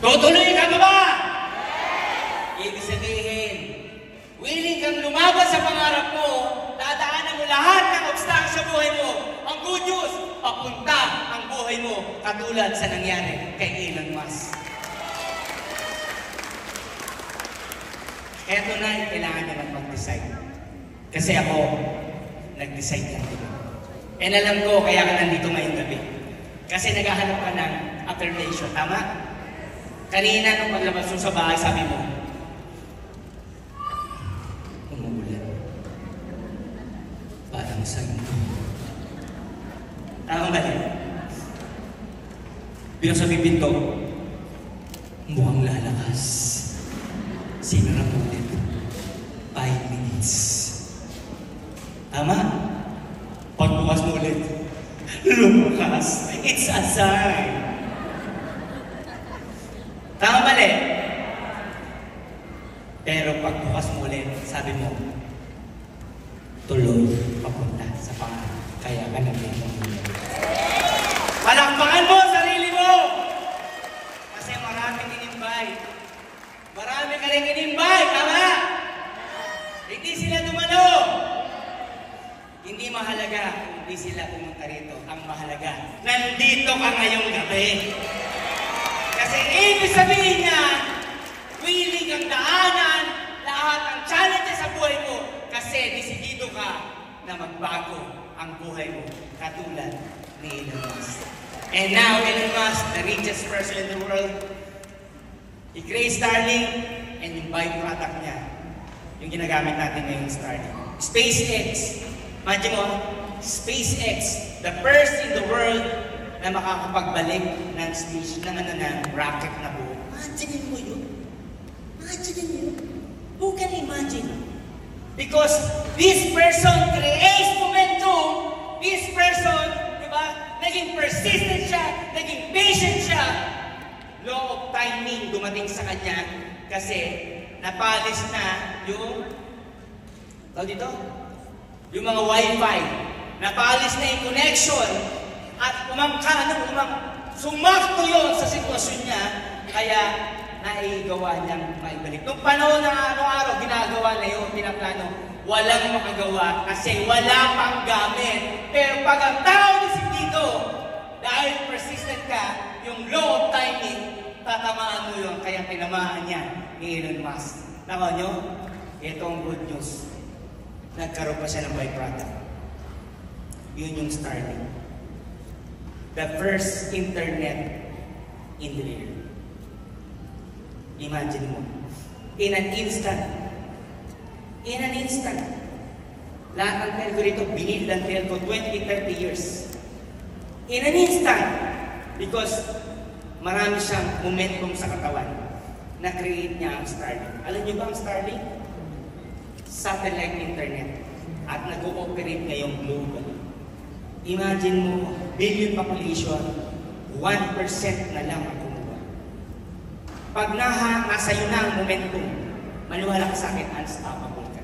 Tutuloy ka ba? Ibig sabihin, willing kang lumaban sa pangarap mo, dadaanan mo lahat ng obstacle sa buhay mo. Ang good news, papunta ang buhay mo katulad sa nangyari kay Elon Musk. Eto na, kailangan naman mag-decide. Kasi ako, nag-decide lang din. And alam ko, kaya ka nandito ngayong gabi. Kasi naghahanap ka ng affirmation, tama? Kanina, nung paglabas mo sa bahay, sabi mo, umuulan. Parang santo. Tama ba yun? Bilang sa bibinto, mukhang lalakas. Sinara mo ulit. 5 minutes. Tama? Pagbukas mo ulit, lumakas. It's a sign. Tama mali? Pero pagbukas mo ulit, sabi mo, tuloy papunta sa pangarap. Kaya ka namin mamulog. Palakpakan mo sarili mo! Kasi maraming in-invite. Marami ka rin in-invite, tama? Hindi sila dumalo. Hindi mahalaga kung hindi sila pumunta rito. Ang mahalaga, nandito ka ngayong gabi. Kasi ibig sabihin niya, willing kang daanan lahat ng challenges sa buhay mo kasi desidido ka na magbago ang buhay mo katulad ni Elon Musk. And now, Elon Musk, the richest person in the world, he creates Starlink and yung byproduct niya, yung ginagamit natin ngayong Starlink. SpaceX. Imagine mo, SpaceX, the first in the world na makakapagbalik ng space, ng rocket na buo. Imagine mo yun. Imagine mo yun. Who can imagine? Because this person creates momentum. This person, di ba, naging persistent siya, naging patient siya. Law of timing dumating sa kanya kasi napalis na yung, tawag dito? Yung mga wifi. Napalis na yung connection at sumakto yun sa sitwasyon niya kaya naigawa niyang maibalik. Nung panahon na araw-araw, ginagawa na yun, pinaplano, walang makagawa kasi wala pang gamit. Pero pag ang tao dito, dahil persistent ka, yung law of timing, tatamaan mo yun, kaya tinamaan niya ni Elon Musk. Tama nyo? Ito ang good news. Nagkaroon pa siya ng byproduct. Yun yung Starlink. The first internet in the air. Imagine mo. In an instant. Lahat ng telco rito, binili ng telco 20-30 years. In an instant. Because marami siyang momentum sa katawan. Na-create niya ang Starlink. Alam niyo ba ang Starlink? Satellite internet. At nag-ooperate ngayong global. Imagine mo, billion population, 1% na lang ang kumuha. Pag nasa iyo na ang momentum, maniwala ka sa akin, unstoppable ka.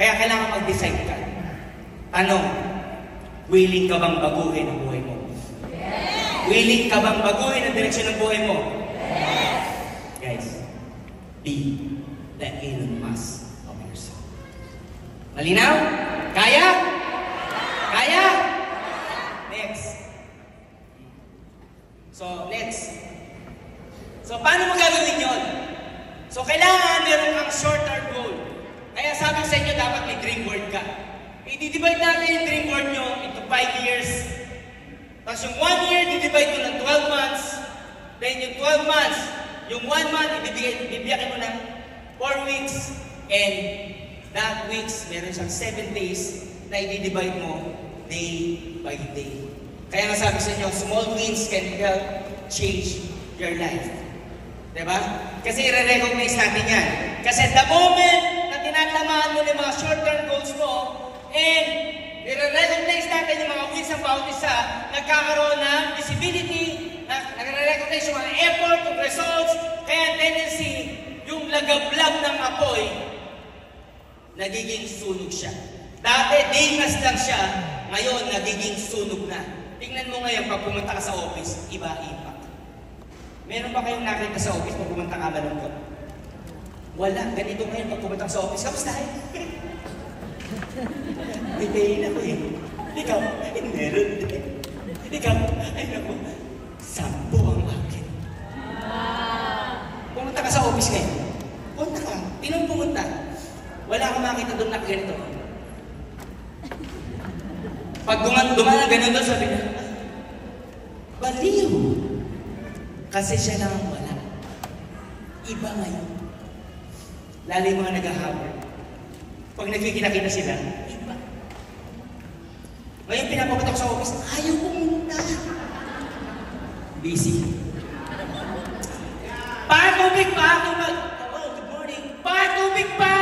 Kaya kailangan mag-decide ka. Tanong, willing ka bang baguhin ang buhay mo? Yes! Willing ka bang baguhin ang direksyon ng buhay mo? Yes! Guys, be the Elon Musk of yourself. Malinaw? Kaya? Kaya? Next. So, next. So, paano mo gagawin yun? So, kailangan meron kang short-term goal. Kaya sabi sa inyo, dapat may dream board ka. I-divide natin yung dream board nyo into 5 years. Tapos yung 1 year, i-divide mo ng 12 months. Then yung 12 months, yung 1 month, ibibigyan mo ng 4 weeks. And that weeks, meron siyang 7 days na i-divide mo day by day. Kaya nga sabi sa inyo, small wins can help change your life. Diba? Kasi i-recognize natin yan. Kasi the moment na tinatamaan mo ng mga short-term goals mo, and i-recognize natin yung mga wins ng bawat isa, nagkakaroon ng visibility, nag-recognize yung mga effort, yung results, kaya tendency, yung lagablab ng apoy, nagiging sunog siya. Dati, dingas lang siya, ngayon nagiging sunog na. Tingnan mo ngayon, pag pumunta ka sa office, iba-iba. Meron ba kayong nakita sa office pag pumunta ka malungkot? Wala. Ganito ngayon pag pumunta ka sa office. Kamusta? May pain ako eh. Ikaw, meron din. Ikaw, ay naku, 10 ang akin. Pumunta ka sa office ngayon. Punta ka. Tinong pumunta. Wala kang makita doon na ganito. Pag dumaan ganun doon, sabi niya, baliw. Kasi siya lang ang wala. Iba ngayon. Lalo yung mga nag-ahabol. Pag nagkikita-kita sila, iba. Ngayon pinapapatok sa office, ayaw pumunta. Busy. Patubig pa! Oh, good morning. Patubig pa!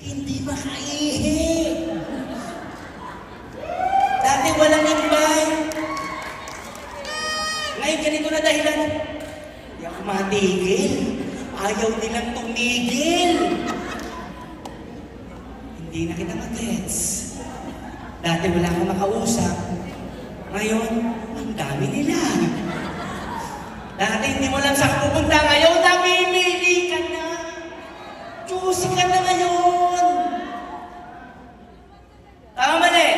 Hindi makaihi. Dati walang imbay. Ngayon ganito na dahilan. Hindi ako matigil. Ayaw nilang tumigil. Hindi na kita mag-gets. Dati wala akong makausap. Ngayon, ang dami nila. Dati hindi mo lang saan pupunta. Ngayon, namimili ka na. Choosy ka na ngayon. Tama mali.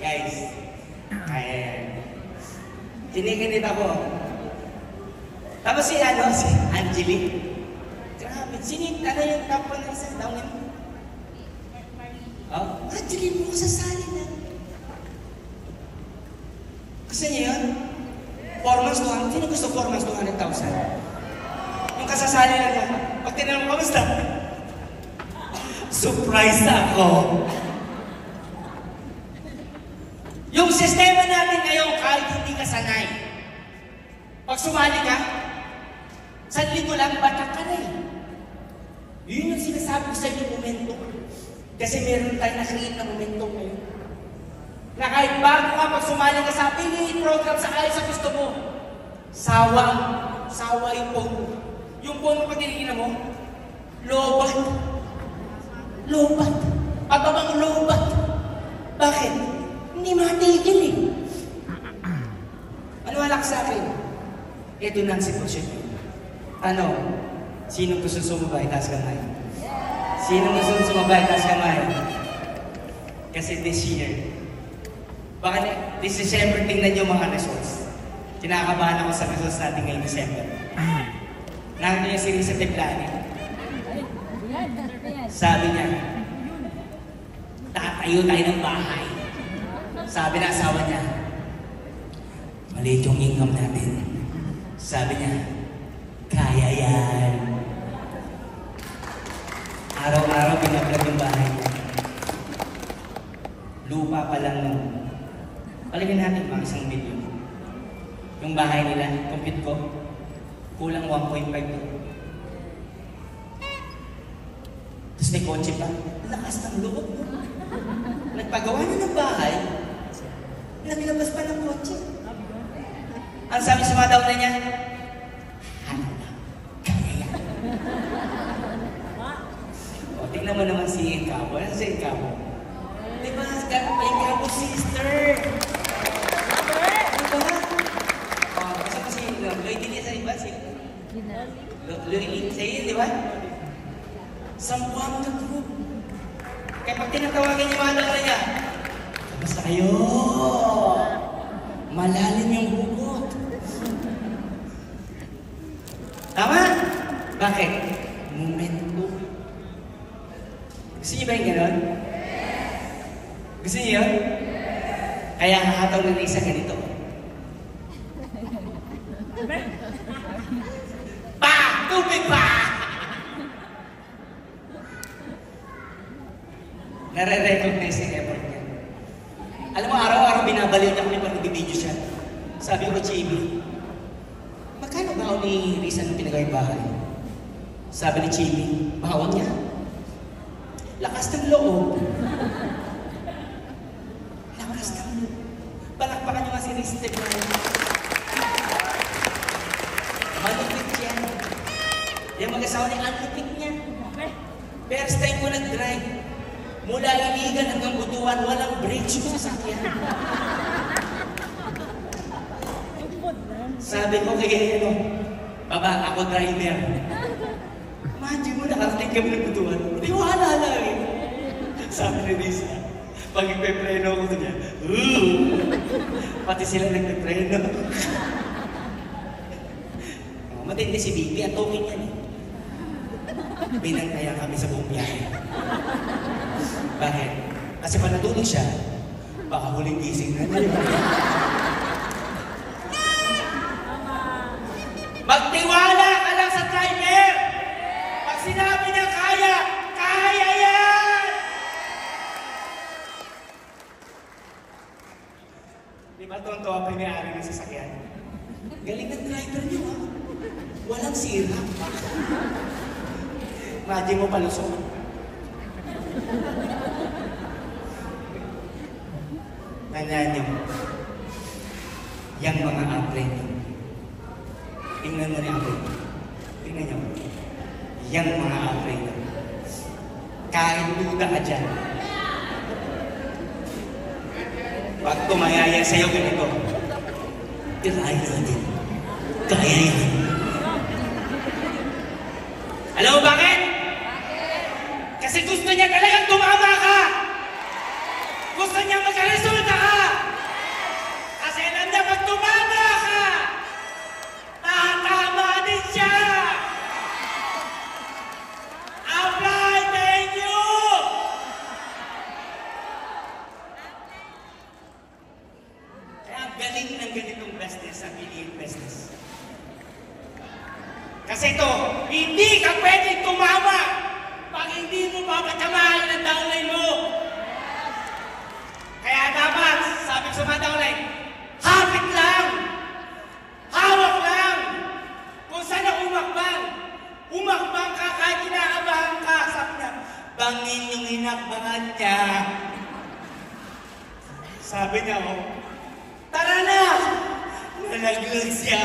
Guys, kaya yan. Tinikinit ako. Tapos si Angelique. Grabe, yung top 1 na isa. Dawin mo. Oh, Angelique mo sasali na. Gusto niya yun? 4 months, 200. Sino gusto 4 months, 200,000? Yung kasasali lang niya. Pag tinanong mo, kamusta? Surprise ako. Yung sistema natin ngayon, kahit hindi ka sanay. Pag sumali ka, sa linggo lang, batak ka na eh. Yun yung sinasabi ko sa inyo, momentum. Kasi meron tayo na-create na momentum ngayon. Na kahit bago ka pag sumali ka sa piliin program sa ayos sa gusto mo, sawa yung phone mo. Yung phone mo pag tinignan mo, lobat. Lobat. Pagkabang lobat. Bakit? Hindi matigil eh. Ano alak sa akin? Ito na ang sitwasyon. Ano? Sino gusto sumabay? Taas kamay. Sino gusto sumabay? Taas kamay. Kasi this year, baka this December, tingnan nyo mga results. Kinakabahan ako sa results natin ngayong December. Nakita niyo si Risa Teplani. Sabi niya, tatayo tayo ng bahay. Sabi na asawa niya, maliit yung income natin. Sabi niya, kaya yan. Araw-araw pinaplag yung bahay niya. Lupa pa lang lang. Palagyan natin mga 1 milyon. Yung bahay nila, compute ko, kulang 1.5 doon. Tapos may kotse pa. Lakas ng loob mo. Nagpagawa na ng bahay, naglabas pa ng kotse. Ang sabi sa mga daw na niya, ano na, kaya yan. O, tingnan mo naman si Incabo. Ano si Incabo? Diba, gano'n pa Incabo sister? Diba? O, kasama si Lloyd Inesa, diba? Lloyd Inesa yun, diba? Sampuang na group. Kaya pag tinatawagan yung mga daw na niya, basta kayo, malalim yung hugot. Tama? Bakit? Momentum. Gusto niyo ba yung gano'n? Gusto niyo yun? Kaya nakataw ng isa ganito. Pa! Tubig pa! Nare-recognize yung effort niya. Alam mo, araw-araw binabaliw niya kami pag nag-video siya. Sabi ko kay JB, magkano ba ako ni Risa nung pinagay bahay? Sabi ni JB, bawang niya. Lakas ng loob. Lakas ng loob. Palakpakan niyo nga si Riz Teflon. Malupit yan. Yung mag-asawa niya, ang lupit niya. First time ko nag-drive. Mula Iligan hanggang Butuan, walang bridge yung sasakyan. Sabi ko kay ano, baba, ako driver. Imagine mo, nakarating kami ng Butuan. Hindi ko halala eh. Sabi ni Risa, pag ipepreno ko sa niya, pati sila nagpepreno. Matindi si Bibi, ang token yan eh. Binantaya kami sa buong biyahe. Bakit? Kasi pag natulog siya, baka huling gising na niya. Magtiwala ka lang sa driver! Pag sinabi niya kaya, kaya yan! Di ba tonto ang may-ari ng sasakyan? Galing ng driver niyo ha? Walang sira. Imagine mo palusok. Tandaan niyo, yung mga upgrade. Tingnan mo ni upgrade. Tingnan niyo. Yung mga upgrade. Kahit duda ka dyan. Pag tumayaya sa'yo ganito, tirahin natin. Kaya yan. Alam mo bakit? Kasi gusto niya talagang tumama ka! Gusto niya magkaresulta ka! Kasi alam niya pag tumama ka, tatama din siya! Apply! Thank you! Kaya ang galing ng ganitong business, ang piliin business. Kasi ito, hindi ka pwedeng tumama pag hindi mo papatamaan ng downline mo. Kaya dapat, sabi ko sa mga downline, hapit lang! Hawak lang! Kung saan na umakbang ka kahit kinakabahan ka. Sabi niya, bangin yung hinakbangan niya. Sabi niya, oh, tara na! Nalaglag siya.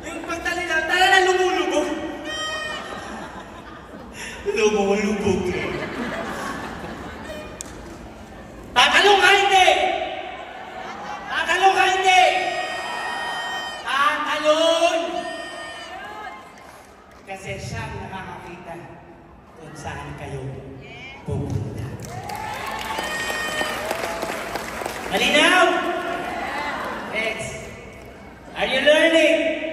Yung pagtalila, tara na lumulubog. Lumulubog. Tatalong ka hindi! Tatalong ka hindi! Tatalon! Kasi siyang nakakakita kung saan kayo pupunta. Malinaw? Next. Are you learning?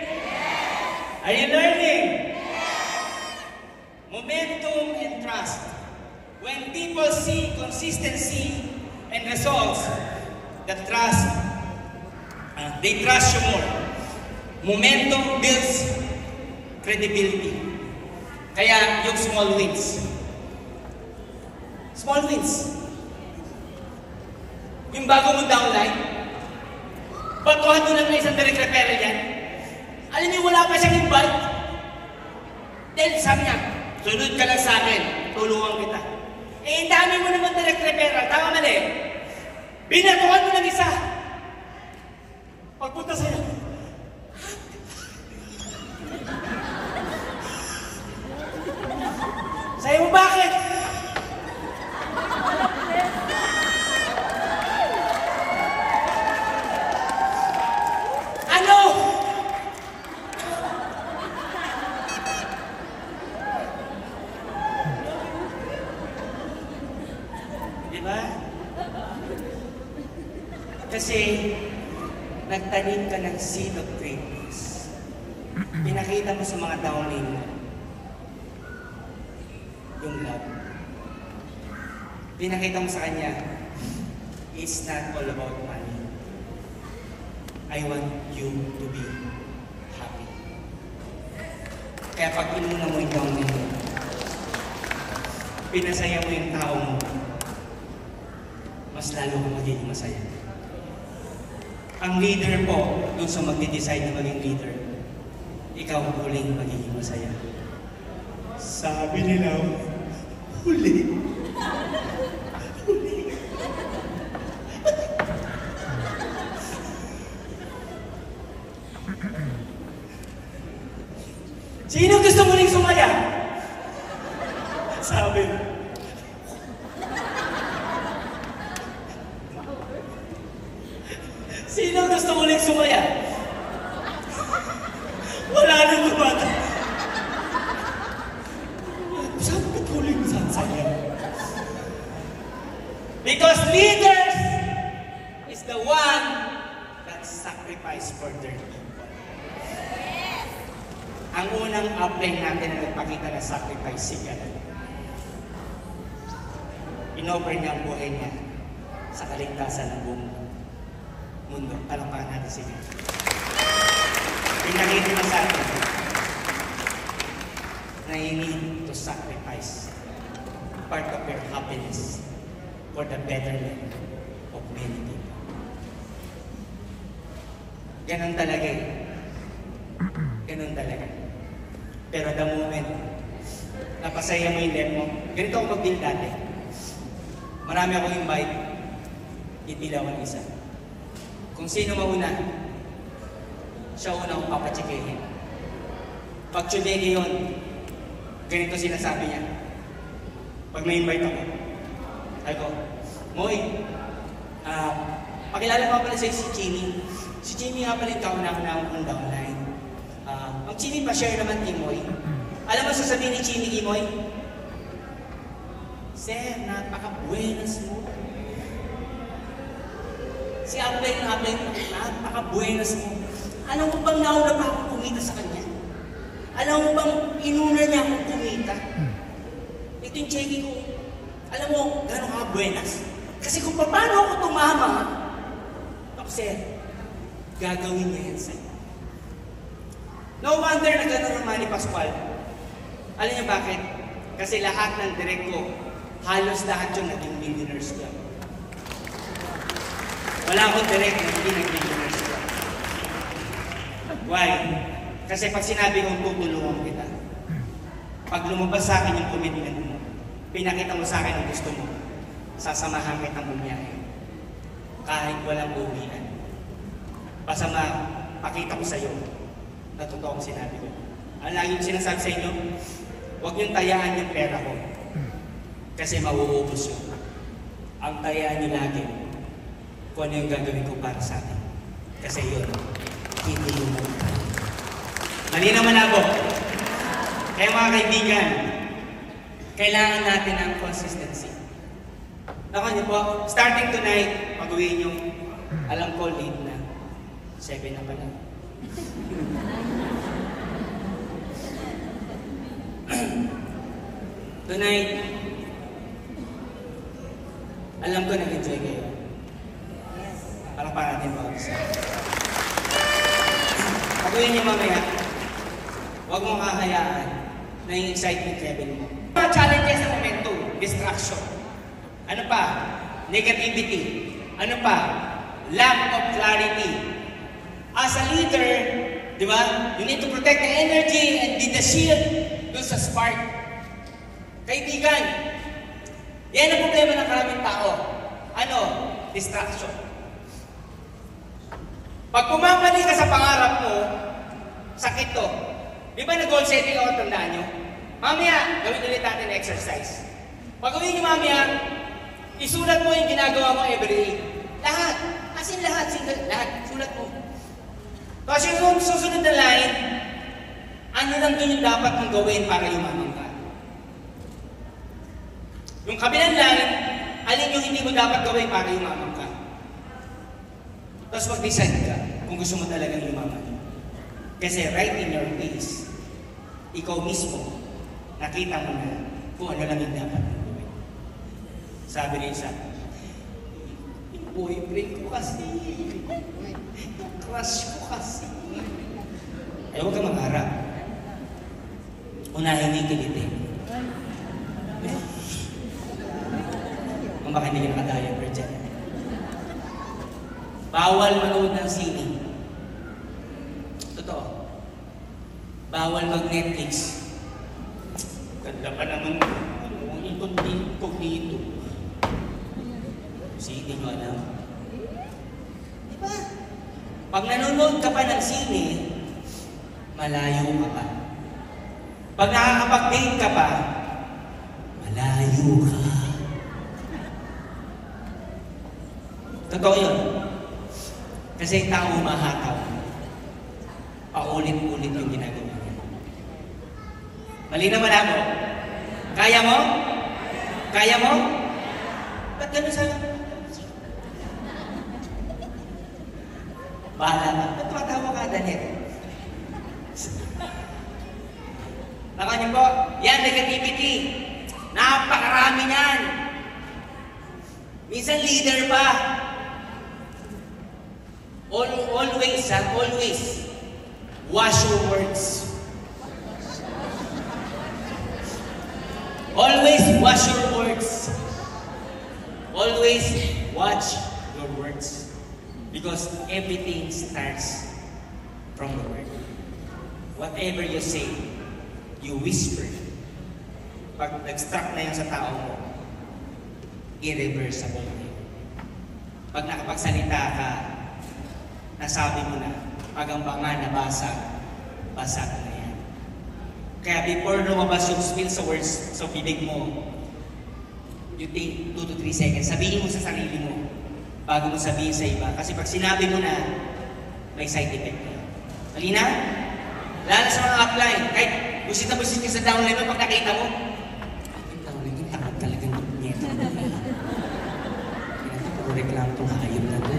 Are you learning? Momentum and trust. When people see consistency and results, they trust you more. Momentum builds credibility. Kaya yung small wins. Small wins. Yung bago mong downline, batuhan doon ng isang direct referral yan. Alam niyo, wala pa siyang invite. Dahil sabi niya, sunod ka lang sa akin, tulungan kita. Eh, dami mo naman direct referral, tama mali. Binatuhan mo ng isa. Pagpunta sa'yo, sa'yo mo bakit? Ano? Diba? Kasi nagtanim ka ng seed of greatness. Pinakita mo sa mga downline mo yung love. Pinakita mo sa kanya, it's not all about money. I want you to be happy. Kaya pag inuna mo yung downline mo, pinasaya mo yung tao mo, mas lalo kang magiging masaya. Ang leader po, dun sa magde-decide na maging leader, ikaw huling magiging masaya. Sabi nila, huli. Huli. nang sumaya. Wala nang gumata. Saan ka tuloy mo sasaya? Because leaders is the one that sacrifice for their people. Ang unang apply natin na nagpakita na sacrifice si God. Inoffer niya ang buhay niya sa kaligtasan ng buong mundo. Palakpakan natin si God. Pinakita na sa atin na you need to sacrifice part of your happiness for the betterment of many people. Ganon talaga eh. Ganon talaga. Pero the moment napasaya mo yung life mo, ganito ako mag-deal dati. Marami akong invite, itilawan isa. Kung sino mauna, siya una akong papatsikehin. Pag tsunegi yun, ganito sinasabi niya. Pag may invite ako, ay ko, Moy, pakilala ko pala sa'yo si Chini. Si Chini nga pala yung kauna-una akong downline. Ang Chini pa-share naman kay Moy. Alam mo sasabihin ni Chini kay Moy? Sir, napaka-buenas mo. Si Ablay na Ablay, napaka-buenas mo. Alam mo bang nauna pa akong kumita sa kanya? Alam mo bang inuna niya akong kumita? Ito yung checking ko. Alam mo, gano'n ka buenas. Kasi kung paano ako tumama, sir, gagawin niya yan sa'yo. No wonder na gano'n naman ni Pascual. Alam niyo bakit? Kasi lahat ng direct ko, halos lahat yung naging millionaires club. Wala akong direct na hindi nag-millionaires club. Why? Kasi pag sinabi kong tutulungan kita, pag lumabas sa akin yung commitment mo, pinakita mo sa akin ang gusto mo, sasamahan kitang bumiyahe. Kahit walang uwian. Basta mapakita ko sa iyo na totoo ang sinabi ko. Ang lagi yung sinasabi sa inyo, huwag niyong tayaan yung pera ko. Kasi mauubos yun. Ang tayaan niyo lagi kung ano yung gagawin ko para sa atin. Kasi yun, hindi yung magkano. Mali naman ako. Kaya mga kaibigan, kailangan natin ng consistency. Naku niyo po, starting tonight, pag-uwiin yung, alam ko, late na. 7 na pala. Tonight, alam ko nag-enjoy kayo. Parang para natin ba isa. Pag-uwiin niyo mamaya, huwag mong kakayaan na yung excitement level mo. Mga challenges sa momento, distraction. Ano pa? Negativity. Ano pa? Lack of clarity. As a leader, di ba? You need to protect the energy and be the shield dun sa spark. Kaibigan, yan ang problema ng karaming tao. Ano? Distraction. Pag pumapali ka sa pangarap mo, sakit to. Di ba nag-goal setting ako, tandaan nyo? Mamaya, gawin ulit natin exercise. Pag uwi nyo mamaya, isulat mo yung ginagawa mo everyday. Lahat. As in lahat. Lahat. Sulat mo. Tapos yung susunod na line, ano lang doon yung dapat mong gawin para yumaman ka? Yung kabilang line, alin yung hindi mo dapat gawin para yumaman ka? Tapos mag-decide ka kung gusto mo talagang yumaman. Kasi right in your face, ikaw mismo, nakita mo na kung ano lang yung dapat mong gawin. Sabi niya isa, yung boyfriend ko kasi, yung crush ko kasi. Ay, huwag kang mangarap. Unahin yung kilitin. Kung baka hindi ka nakadaya, dyan. Bawal manood ng sine. Totoo. Bawal mag-Netflix. Ganda pa naman. Incognito. Sige, nyo alam. Diba? Pag nanonood ka pa ng sine, malayo ka pa. Pag nakakapag-date ka pa, malayo ka. Totoo yun. Kasi yung tao humahataw. Paulit-ulit yung ginagawa niya. Mali na malabo. Kaya mo? Kaya mo? Ba't gano'n sa... Bahala ka. Ba't tumatawa ka, Daniel? Baka niyo po, yan, negativity. Napakarami niyan. Minsan leader pa. Always, always. Wash your words. Always wash your words. Always watch your words. Because everything starts from the word. Whatever you say, you whisper. Pag nag-struck na yan sa tao mo, irreversible na yun. Pag nakapagsalita ka, nasabi mo na, pag ang banga nabasa, basa na yan. Kaya before lumabas yung spill sa words, sa bibig mo, you take 2 to 3 seconds, sabihin mo sa sarili mo, bago mo sabihin sa iba. Kasi pag sinabi mo na, may side effect na. Malina? Lalo sa mga upline, kahit busit na busit ka sa downline mo, pag nakita mo, yung downline, yung takot talagang nito. Puro reklamo itong hayop na ito.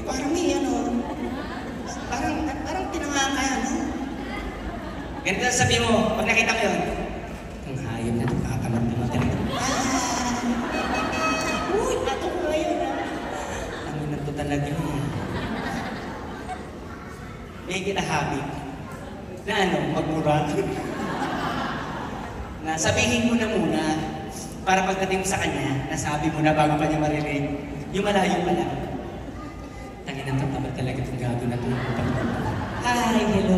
Parang may ano, parang pinangangaya, no? Ganito na sabi mo, pag nakita mo yun, ang hayop na ito, kakamat naman talaga. Uy, ato ko ngayon, ha? Amin na ito talaga. Make it a habit na ano, magmura. Na sabihin mo na muna, para pagdating mo sa kanya, nasabi mo na bago pa niya marinig, yung malayo pa lang. Tangin ang tatamad talaga itong gago na ito. Hi, hello.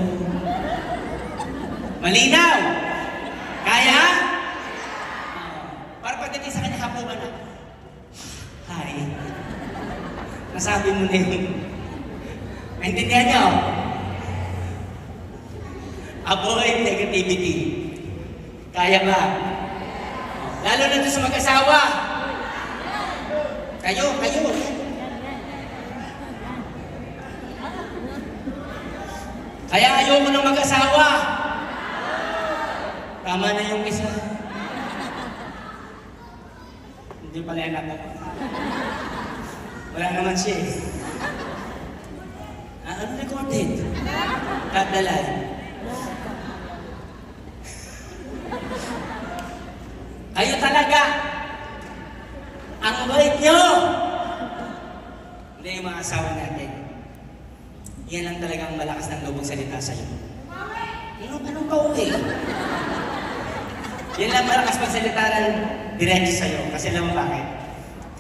Malinaw! Kaya? Para pagdating sa kanya, hapuan na. Hi. Nasabi mo na yun. Naintindihan niyo? Avoid negativity. Kaya ba? Lalo na ito sa mag-asawa. Kayo. Kaya ayoko ng mag-asawa. Tama na yung isa. Hindi pala yan ako. Wala naman siya eh. Ano recorded? Kadalay. Kayo talaga. Ang bait nyo. Hindi yung mga asawa natin. Yan lang talagang malakas ng loob salita sa'yo. Anong pauwi? Yan lang malakas magsalita ng diretso sa'yo. Kasi alam mo bakit?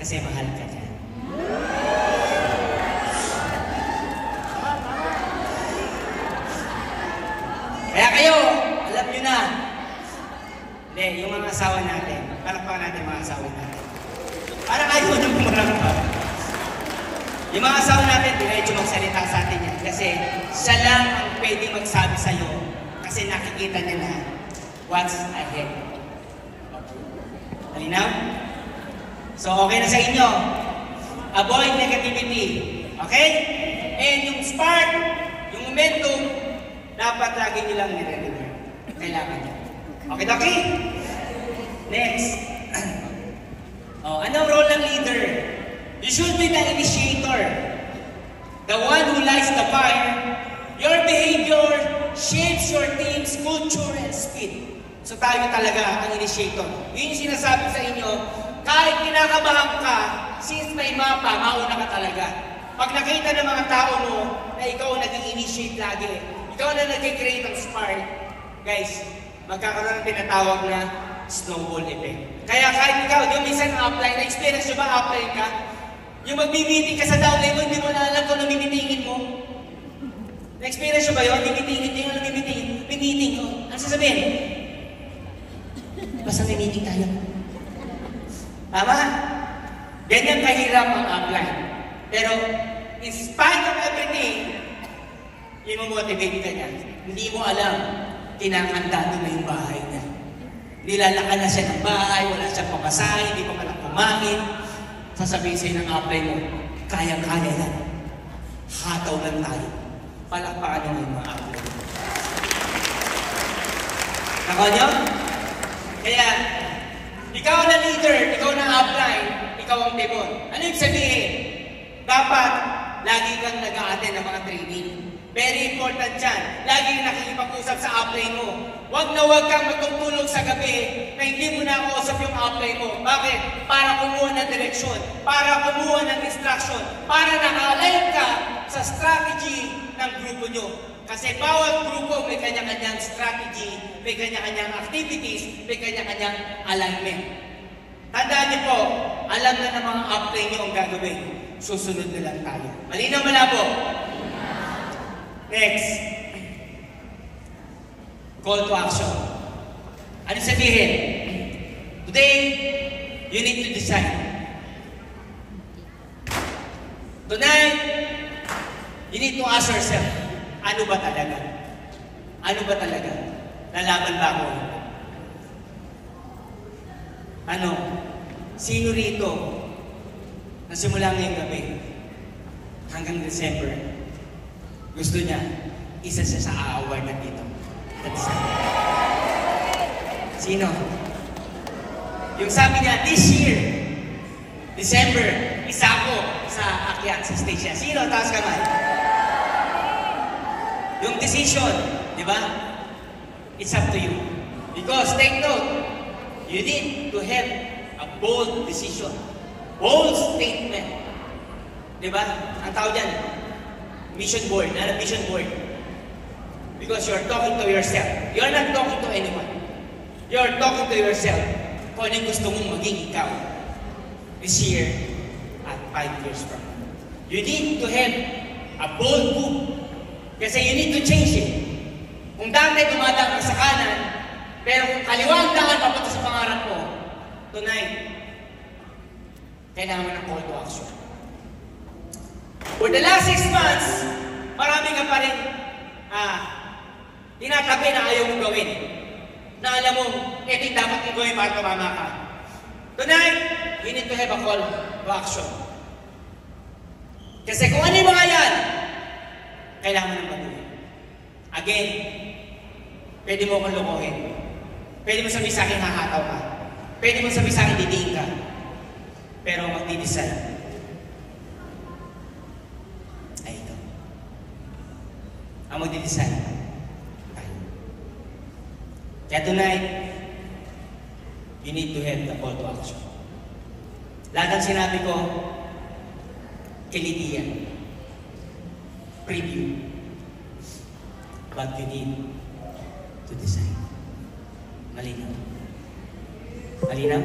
Kasi mahal ka niya. Kaya kayo, alam nyo na. Hindi, yung mga asawa natin, palakpakan natin mga asawa natin. Parang ayaw nang pumarang pa. Yung mga asawa natin, diretso magsalita sa atin yan. Kasi siya lang ang pwedeng magsabi sa'yo. Kasi nakikita niya na what's ahead. Malinaw? So, okay na sa inyo. Avoid negativity. Okay? And yung spark, yung momentum, dapat lagi nilang nire-renew. Kailangan niya. Okay? Next. Anong role ng leader? You should be the initiator. The one who lights the fire. Your behavior shapes your team's culture and speed. So tayo talaga ang initiator. Yun yung sinasabi sa inyo, kahit kinakabahan ka, since may mapa, mauna ka talaga. Pag nakita ng mga tao mo na ikaw nag-initiate lagi, ikaw na nag-create ng spark, guys, magkakaroon ng tinatawag na snowball effect. Kaya kahit ikaw, yung minsan upline, na-experience nyo ba upline ka? Yung mag-meeting ka sa downline mo, hindi mo na alam kung namimeetingin mo. Na-experience nyo ba yun? Hindi mo namimeeting. Meeting, oh. Ano sasabihin? Basta may meeting tayo. Tama? Ganyan kahirap ang upline. Pero, in spite of everything, i-motivate ka niya. Hindi mo alam, kinakandado na yung bahay niya. Nilalaka na siya ng bahay, wala siyang pamasahe, hindi pa pala kumain. sasabihin sa'yo ng apply mo, kaya-kaya yan. Hataw lang tayo. Palakpakan nyo yung mga apply. Nakaw nyo? Kaya, ikaw na leader, ikaw na apply, ikaw ang timon. Ano yung sabihin? Dapat, lagi kang nag-a-attend ng mga training. Very important yan. Lagi kang nakikipag-usap sa apply mo. Huwag na huwag kang magtutulog sa gabi na hindi mo nakausap yung apply mo. Bakit? Para kumuha ng direksyon, para kumuha ng instruction, para naka-align ka sa strategy ng grupo nyo. Kasi bawat grupo may kanya-kanyang strategy, may kanya-kanyang activities, may kanya-kanyang alignment. Tandaan niyo po, alam na ng mga apply nyo ang gagawin. Susunod na lang tayo. Malinaw malabo? Next. Call to action. Ano sabihin? Today, you need to decide. Tonight, you need to ask yourself, ano ba talaga? Ano ba talaga? Lalaban ba ako? Ano? Sino rito na simula ngayong gabi hanggang December gusto niya isa siya sa a-award na dito? That's it. Sino? Yung sabi niya, this year, December, isa ako sa akyat sa stage niya. Sino? Taas kamay. Yung decision, di ba? It's up to you. Because, take note, you need to have a bold decision. Bold statement. Di ba? Ang tawag dyan, mission board. Ano mission board? Because you're talking to yourself. You're not talking to anyone. You're talking to yourself. Kung ano yung gusto mong maging ikaw this year at 5 years from now. You need to have a bold move. Kasi you need to change it. Kung dati dumadaan ka sa kanan, pero kung kaliwa ang daan papunta sa pangarap mo, tonight, kailangan mo ng call to action. For the last 6 months, marami ka pa rin tinatabi na ayaw mong gawin. Na alam mo, ito yung dapat mong gawin para tumama ka. Tonight, you need to have a call to action. Kasi kung ano yung mga yan, kailangan mo ng patuloy. Again, pwede mo akong lukuhin. Pwede mo sabihin sa akin hahataw ka. Pwede mo sabihin sa akin didiin ka. Pero magdi-decide. Ay ito. Ang magdi-decide. Kaya tonight, you need to have the call to action. Lahat ng sinabi ko, kiliti yan. Preview. But you need to decide. Malinaw. Malinaw?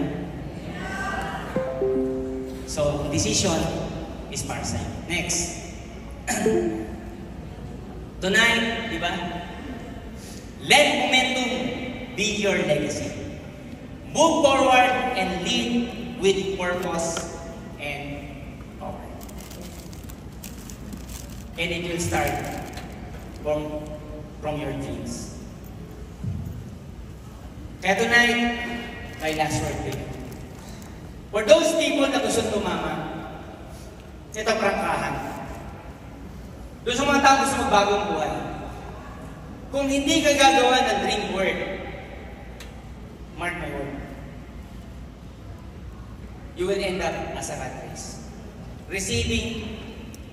So, decision is para sa'yo. Next. Tonight, di ba? Let momentum be your legacy. Move forward and lead with purpose and power. And it will start from your dreams. Kaya tonight, my last word to you. For those people na gusto tumama, ito prangkahan. Doon sa mga tao gusto magbagong buhay. Kung hindi ka gagawa ng dream work, mark my word, you will end up as a rat race. Receiving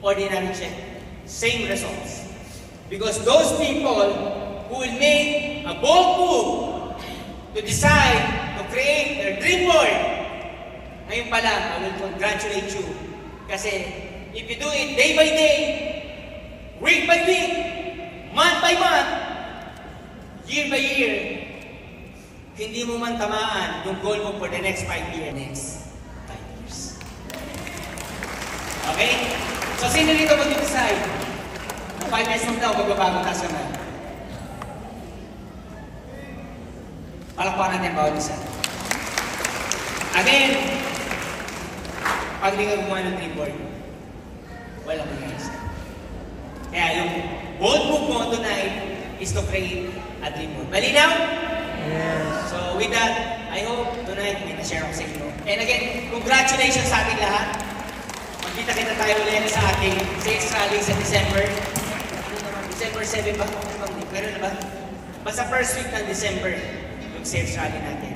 ordinary check, same results. Because those people who will make a bold move to decide to create their dream world, ngayon pa lang, I will congratulate you. Kasi if you do it day by day, week by week, month by month, year by year, hindi mo man tamaan yung goal mo for the next 5 years. Next 5 years. Okay? So, sino dito mag-decide? Kung 5 years from now, magbabago tayo sa man. Palakpakan natin bawat isa. Again, pag di ka gumawa ng dream board, walang mangyayari. Kaya yung bold move mo tonight is to create a dream board. Malinaw? Yes. So with that, I hope tonight, may na-share ako sa inyo. And again, congratulations sa ating lahat. Magkita-kita tayo ulit sa ating sales rally sa December. Ano naman, December 7 ba? Meron na ba? Basta first week ng December, yung sales rally natin.